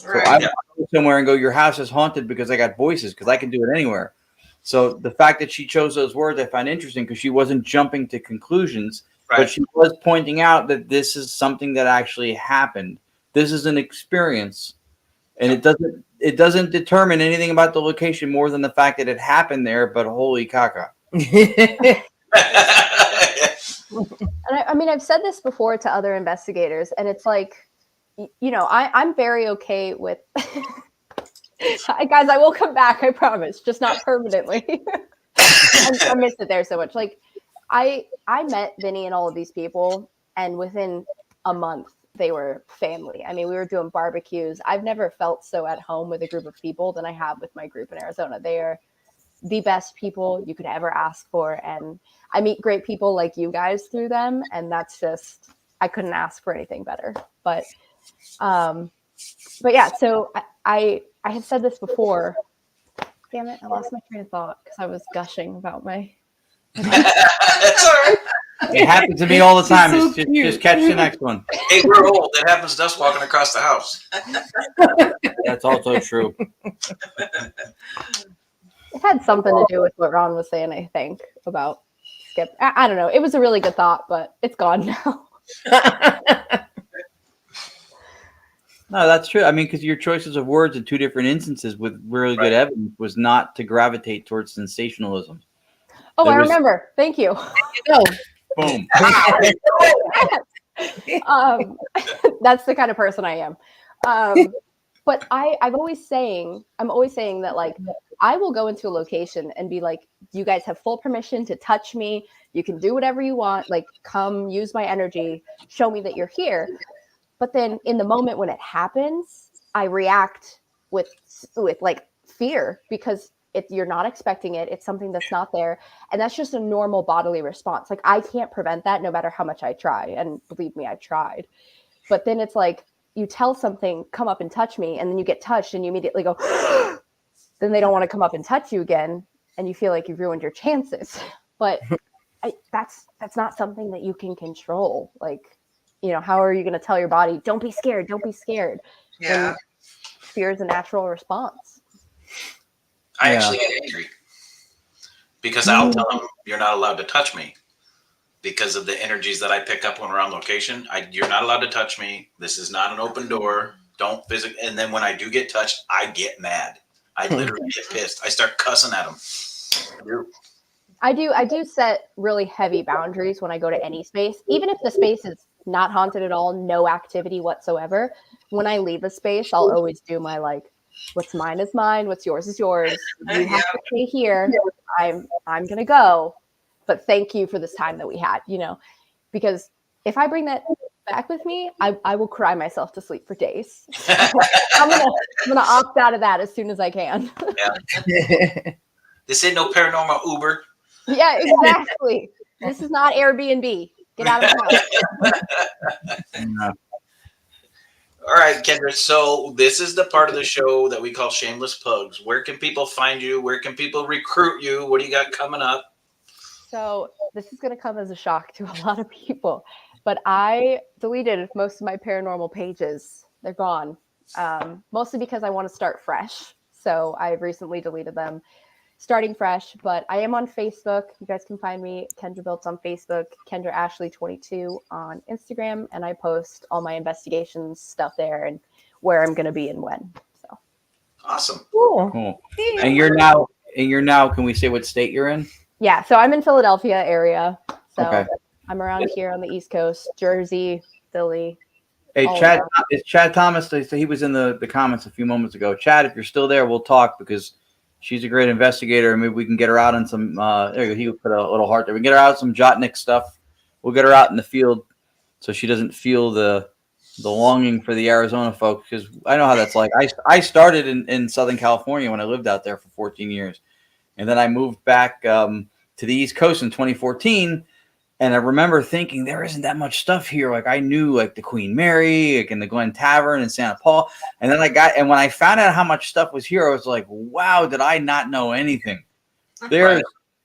Right. So I go somewhere and go, your house is haunted because I got voices, because I can do it anywhere. So the fact that she chose those words, I find interesting, because she wasn't jumping to conclusions, but she was pointing out that this is something that actually happened. This is an experience, and it doesn't determine anything about the location more than the fact that it happened there. But holy caca. And I mean, I've said this before to other investigators, and it's like, you know, I'm very okay with, guys, I will come back, I promise, just not permanently. I miss it there so much. Like, I met Vinny and all of these people, and within a month, they were family. I mean, we were doing barbecues. I've never felt so at home with a group of people than I have with my group in Arizona. They are the best people you could ever ask for. And I meet great people like you guys through them. And that's just, I couldn't ask for anything better. But yeah, so I have said this before. Damn it, I lost my train of thought because I was gushing about my. That's all right. It happens to me all the time. So It's just catch the next one. Hey, we're old. That happens to us walking across the house. That's also true. It had something to do with what Ron was saying, I think, about Skip. I don't know. It was a really good thought, but it's gone now. No, that's true. I mean, because your choices of words in two different instances with really good evidence was not to gravitate towards sensationalism. Oh, I remember. Thank you. Boom. That's the kind of person I am. But I'm always saying that, like, I will go into a location and be like, you guys have full permission to touch me. You can do whatever you want. Like, come use my energy. Show me that you're here. But then in the moment when it happens, I react with like fear, because you're not expecting it. It's something that's not there. And that's just a normal bodily response. Like, I can't prevent that no matter how much I try. And believe me, I've tried. But then it's like, you tell something, come up and touch me, and then you get touched and you immediately go, then they don't want to come up and touch you again. And you feel like you've ruined your chances. But that's not something that you can control. Like, you know, how are you going to tell your body, don't be scared, don't be scared? Yeah. When fear is a natural response. I actually get angry because I'll tell them, you're not allowed to touch me because of the energies that I pick up when we're on location. You're not allowed to touch me. This is not an open door. Don't physically. And then when I do get touched, I get mad. I literally get pissed. I start cussing at them. I do set really heavy boundaries when I go to any space, even if the space is not haunted at all, no activity whatsoever. When I leave a space, I'll always do my, like, what's mine is mine, what's yours is yours. You have to stay here. I'm gonna go, but thank you for this time that we had, you know. because if I bring that back with me, I will cry myself to sleep for days. I'm gonna opt out of that as soon as I can. Yeah. This ain't no paranormal Uber. Yeah, exactly. This is not Airbnb. Get out of the house. All right, Kendra. So this is the part of the show that we call Shameless Plugs. Where can people find you? Where can people recruit you? What do you got coming up? So this is going to come as a shock to a lot of people, but I deleted most of my paranormal pages. They're gone, mostly because I want to start fresh. So I've recently deleted them, starting fresh. But I am on Facebook. You guys can find me, Kendra Built on Facebook, Kendra Ashley 22 on Instagram, and I post all my investigations stuff there and where I'm going to be and when. So awesome, cool. And you're now. Can we say what state you're in? Yeah, so I'm in Philadelphia area. So okay. I'm around here on the East Coast, Jersey, Philly. Hey, Chad, it's Chad Thomas. He was in the comments a few moments ago. Chad, if you're still there, we'll talk because she's a great investigator. Maybe we can get her out on some, there you go. He would put a little heart there. We can get her out on some Jotnik stuff. We'll get her out in the field so she doesn't feel the longing for the Arizona folks, because I know how that's like. I started in Southern California when I lived out there for 14 years. And then I moved back to the East Coast in 2014. And I remember thinking there isn't that much stuff here. Like I knew like the Queen Mary, like in the Glen Tavern in Santa Paula. And then when I found out how much stuff was here, I was like, wow, did I not know anything? There's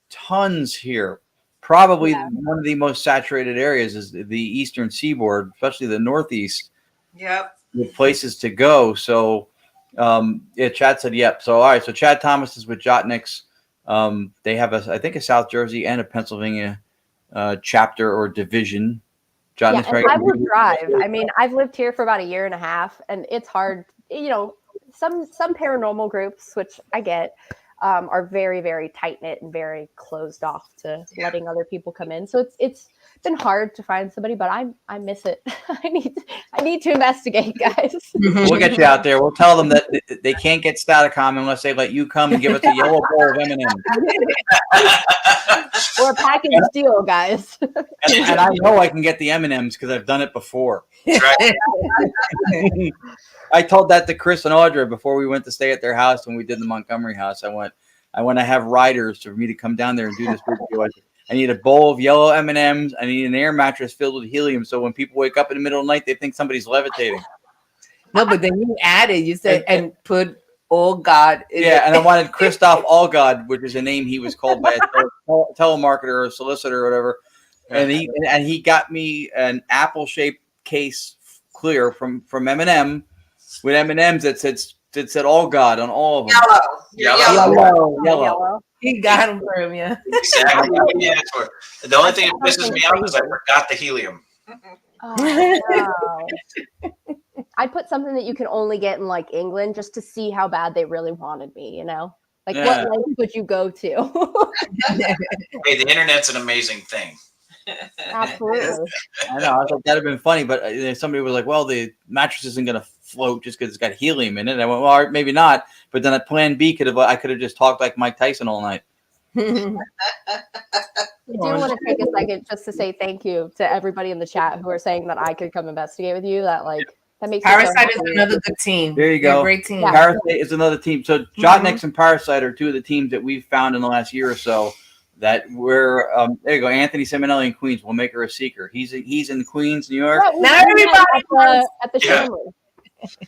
tons here. Probably one of the most saturated areas is the Eastern Seaboard, especially the Northeast. Yep. With places to go. So Chad said, yep. So, all right. So Chad Thomas is with Jotniks. They have I think a South Jersey and a Pennsylvania chapter or division. Yeah, and I will drive. I mean, I've lived here for about a year and a half, and it's hard. You know, some paranormal groups, which I get, are very, very tight knit and very closed off to letting other people come in. So it's been hard to find somebody, but I miss it. I need to investigate, guys. We'll get you out there. We'll tell them that they can't get Staticom unless they let you come and give us a yellow bowl of M&M's. Or a package deal, guys. And I know I can get the M&M's because I've done it before. Right. I told that to Chris and Audra before we went to stay at their house when we did the Montgomery house. I want to have riders for me to come down there and do this video. I need a bowl of yellow M&Ms. I need an air mattress filled with helium, so when people wake up in the middle of the night, they think somebody's levitating. No, but then you added, you said, and put "Oh God." Yeah, and I wanted Christoph Allgod, which is a name he was called by a telemarketer or a solicitor or whatever. And he got me an apple-shaped case clear from M&M with M&Ms that said Allgod on all of them. Yellow. He got him for him, yeah. Exactly. The only thing that pisses me off is I forgot the helium. Oh, wow. I put something that you can only get in like England just to see how bad they really wanted me, you know? Like what length would you go to? Hey, the internet's an amazing thing. Absolutely. I know. I was like, that'd have been funny, but somebody was like, well, the mattress isn't going to float just because it's got helium in it. And I went, well, maybe not. But then at plan B I could have just talked like Mike Tyson all night. I do want to take a second just to say thank you to everybody in the chat who are saying that I could come investigate with you. That makes Parasite is another good team. There you go. They're a great team. Yeah. Parasite is another team. So Jotniks and Parasite are two of the teams that we've found in the last year or so that we're there you go. Anthony Simonelli in Queens. We'll make her a seeker. He's in Queens, New York. Yeah, Not everybody at the Shamley.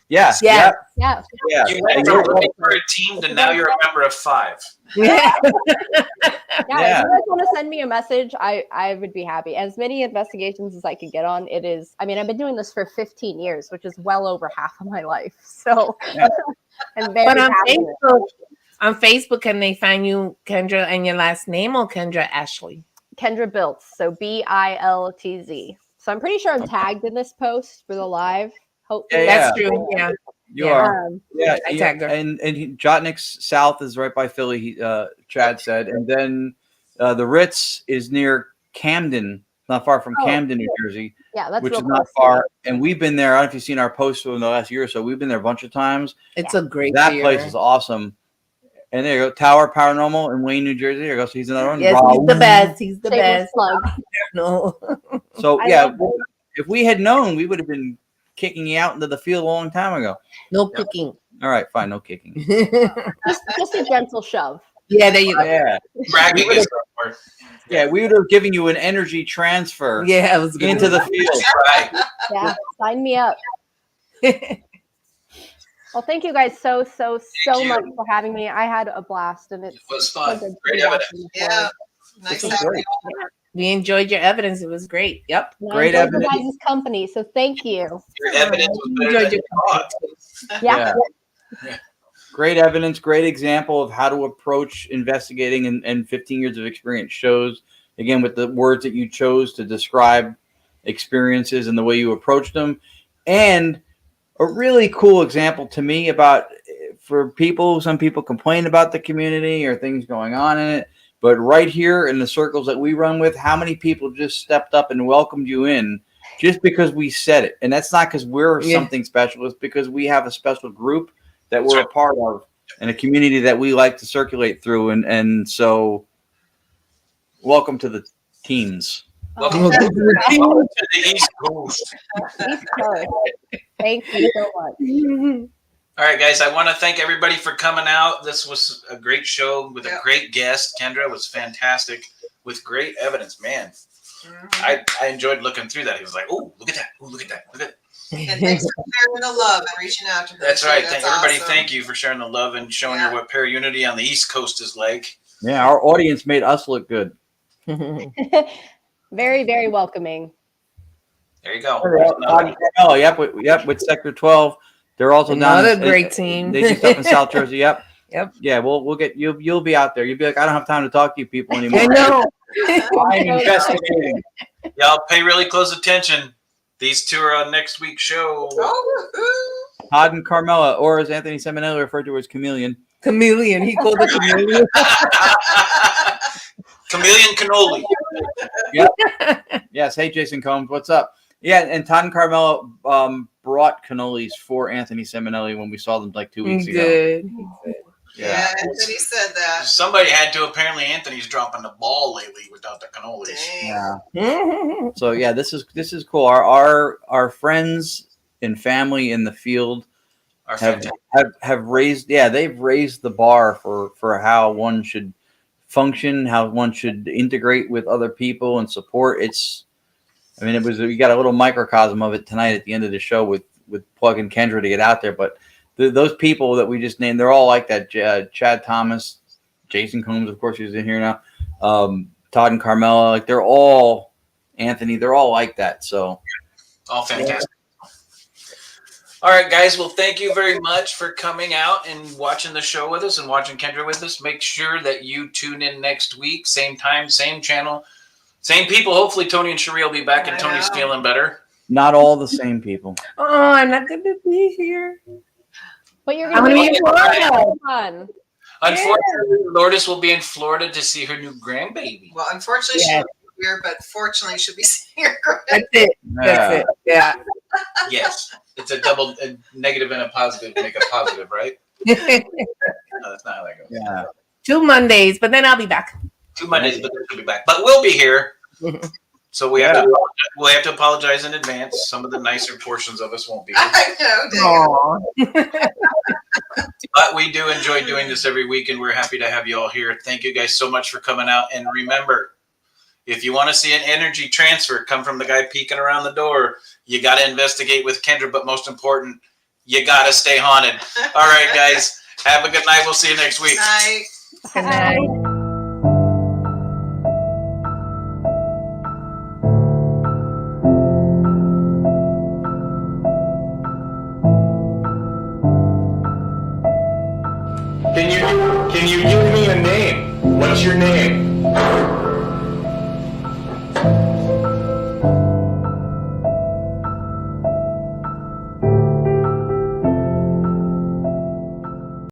Yeah. Yeah. You went from looking for a team to now you're a member of 5. Yeah. If you guys want to send me a message, I would be happy. As many investigations as I could get on, it is. I mean, I've been doing this for 15 years, which is well over half of my life. So, I'm very But on happy. On Facebook, can they find you, Kendra, and your last name, or Kendra Ashley? Kendra Biltz, so Biltz. So I'm pretty sure I'm tagged in this post for the live. Hopefully, That's true. Yeah, You are. I tagged her. And Jotniks South is right by Philly. Chad said, and then the Ritz is near Camden, not far from Camden, New Jersey. Yeah, that's which real is not close. far. And we've been there. I don't know if you've seen our posts in the last year or so. We've been there a bunch of times. It's a great. That beer. place is awesome. And there you go, Tower Paranormal in Wayne, New Jersey. There you go. So he's another one. Yes, he's the best. He's the Shameless best. plug. No. So I yeah, love it. if we had known, we would have been kicking you out into the field a long time ago. No cooking. All right, fine, no kicking. Just a gentle shove. Yeah, there you go. Yeah, Bragging is the word. yeah, we would have given you an energy transfer Yeah, it was good. into the field. Right. Yeah, sign me up. Well, thank you guys so you. much for having me. I had a blast, and It it's was so fun. good to Great be back evidence. in the Yeah. forest. Nice This is having great. you. We enjoyed your evidence. It was great. Yep. And I Great enjoyed your evidence. guys' company, so thank you. Your evidence was better Enjoyed than your you thought. Yeah. Great evidence, great example of how to approach investigating, and 15 years of experience shows, again, with the words that you chose to describe experiences and the way you approached them. And a really cool example to me about, for people, some people complain about the community or things going on in it, but right here in the circles that we run with, how many people just stepped up and welcomed you in just because we said it. And that's not because we're something special, it's because we have a special group that we're a part of and a community that we like to circulate through. And so welcome to the teens. Welcome to the East Coast. East Coast. Thank you so much. All right, guys, I want to thank everybody for coming out. This was a great show with a great guest. Kendra was fantastic with great evidence. Man, I enjoyed looking through that. He was like, oh, look at that. Oh, look at that. Look at that. And thanks for sharing the love and reaching out to her. That's right. That's Everybody, awesome. thank you for sharing the love and showing her what Paraunity on the East Coast is like. Yeah, our audience made us look good. Very, very welcoming. There you go. Oh, yep, with Sector 12. They're also Another down. great team. They just up in South Jersey. Yep. Yep. Yeah, we'll get you. You'll be out there. You'll be like, I don't have time to talk to you people anymore. I know. I'm investigating. Y'all pay really close attention. These two are on next week's show. Oh, Todd and Carmela, or as Anthony Seminelli referred to as Chameleon. Chameleon. He called it chameleon. Chameleon cannoli. Yep. Yes. Hey, Jason Combs, what's up? Yeah, and Todd and Carmela brought cannolis for Anthony Seminelli when we saw them like 2 weeks ago. Good. yeah, Anthony said that. Somebody had to. Apparently, Anthony's dropping the ball lately without the cannolis. Dang. Yeah. So yeah, this is cool. Our friends and family in the field have raised they've raised the bar for how one should function, how one should integrate with other people and support. We got a little microcosm of it tonight at the end of the show with plugging Kendra to get out there. But those people that we just named, they're all like that. Chad Thomas, Jason Combs, of course, who's in here now. Todd and Carmela, like they're all Anthony. They're all like that. So all fantastic. All right, guys. Well, thank you very much for coming out and watching the show with us and watching Kendra with us. Make sure that you tune in next week, same time, same channel. Same people. Hopefully, Tony and Cherie will be back, and Tony's feeling better. not all the same people. Oh, I'm not going to be here. But you're going to be in Florida. Fun. Unfortunately, Lourdes will be in Florida to see her new grandbaby. Well, unfortunately, she'll be here, but fortunately, she'll be seeing her grandbaby. That's it. That's it. Yeah. Yes. It's a double a negative and a positive make a positive, right? No, that's not how that goes. Yeah. 2 Mondays, but then I'll be back. 2 Mondays, but then she'll be back. But we'll be here. So we have to apologize in advance. Some of the nicer portions of us won't be here. I know, dang. But we do enjoy doing this every week, and we're happy to have you all here. Thank you guys so much for coming out. And remember, if you want to see an energy transfer come from the guy peeking around the door, you got to investigate with Kendra. But most important, you got to stay haunted. All right, guys. Have a good night. We'll see you next week. Night. Good night. Can you give me a name? What's your name?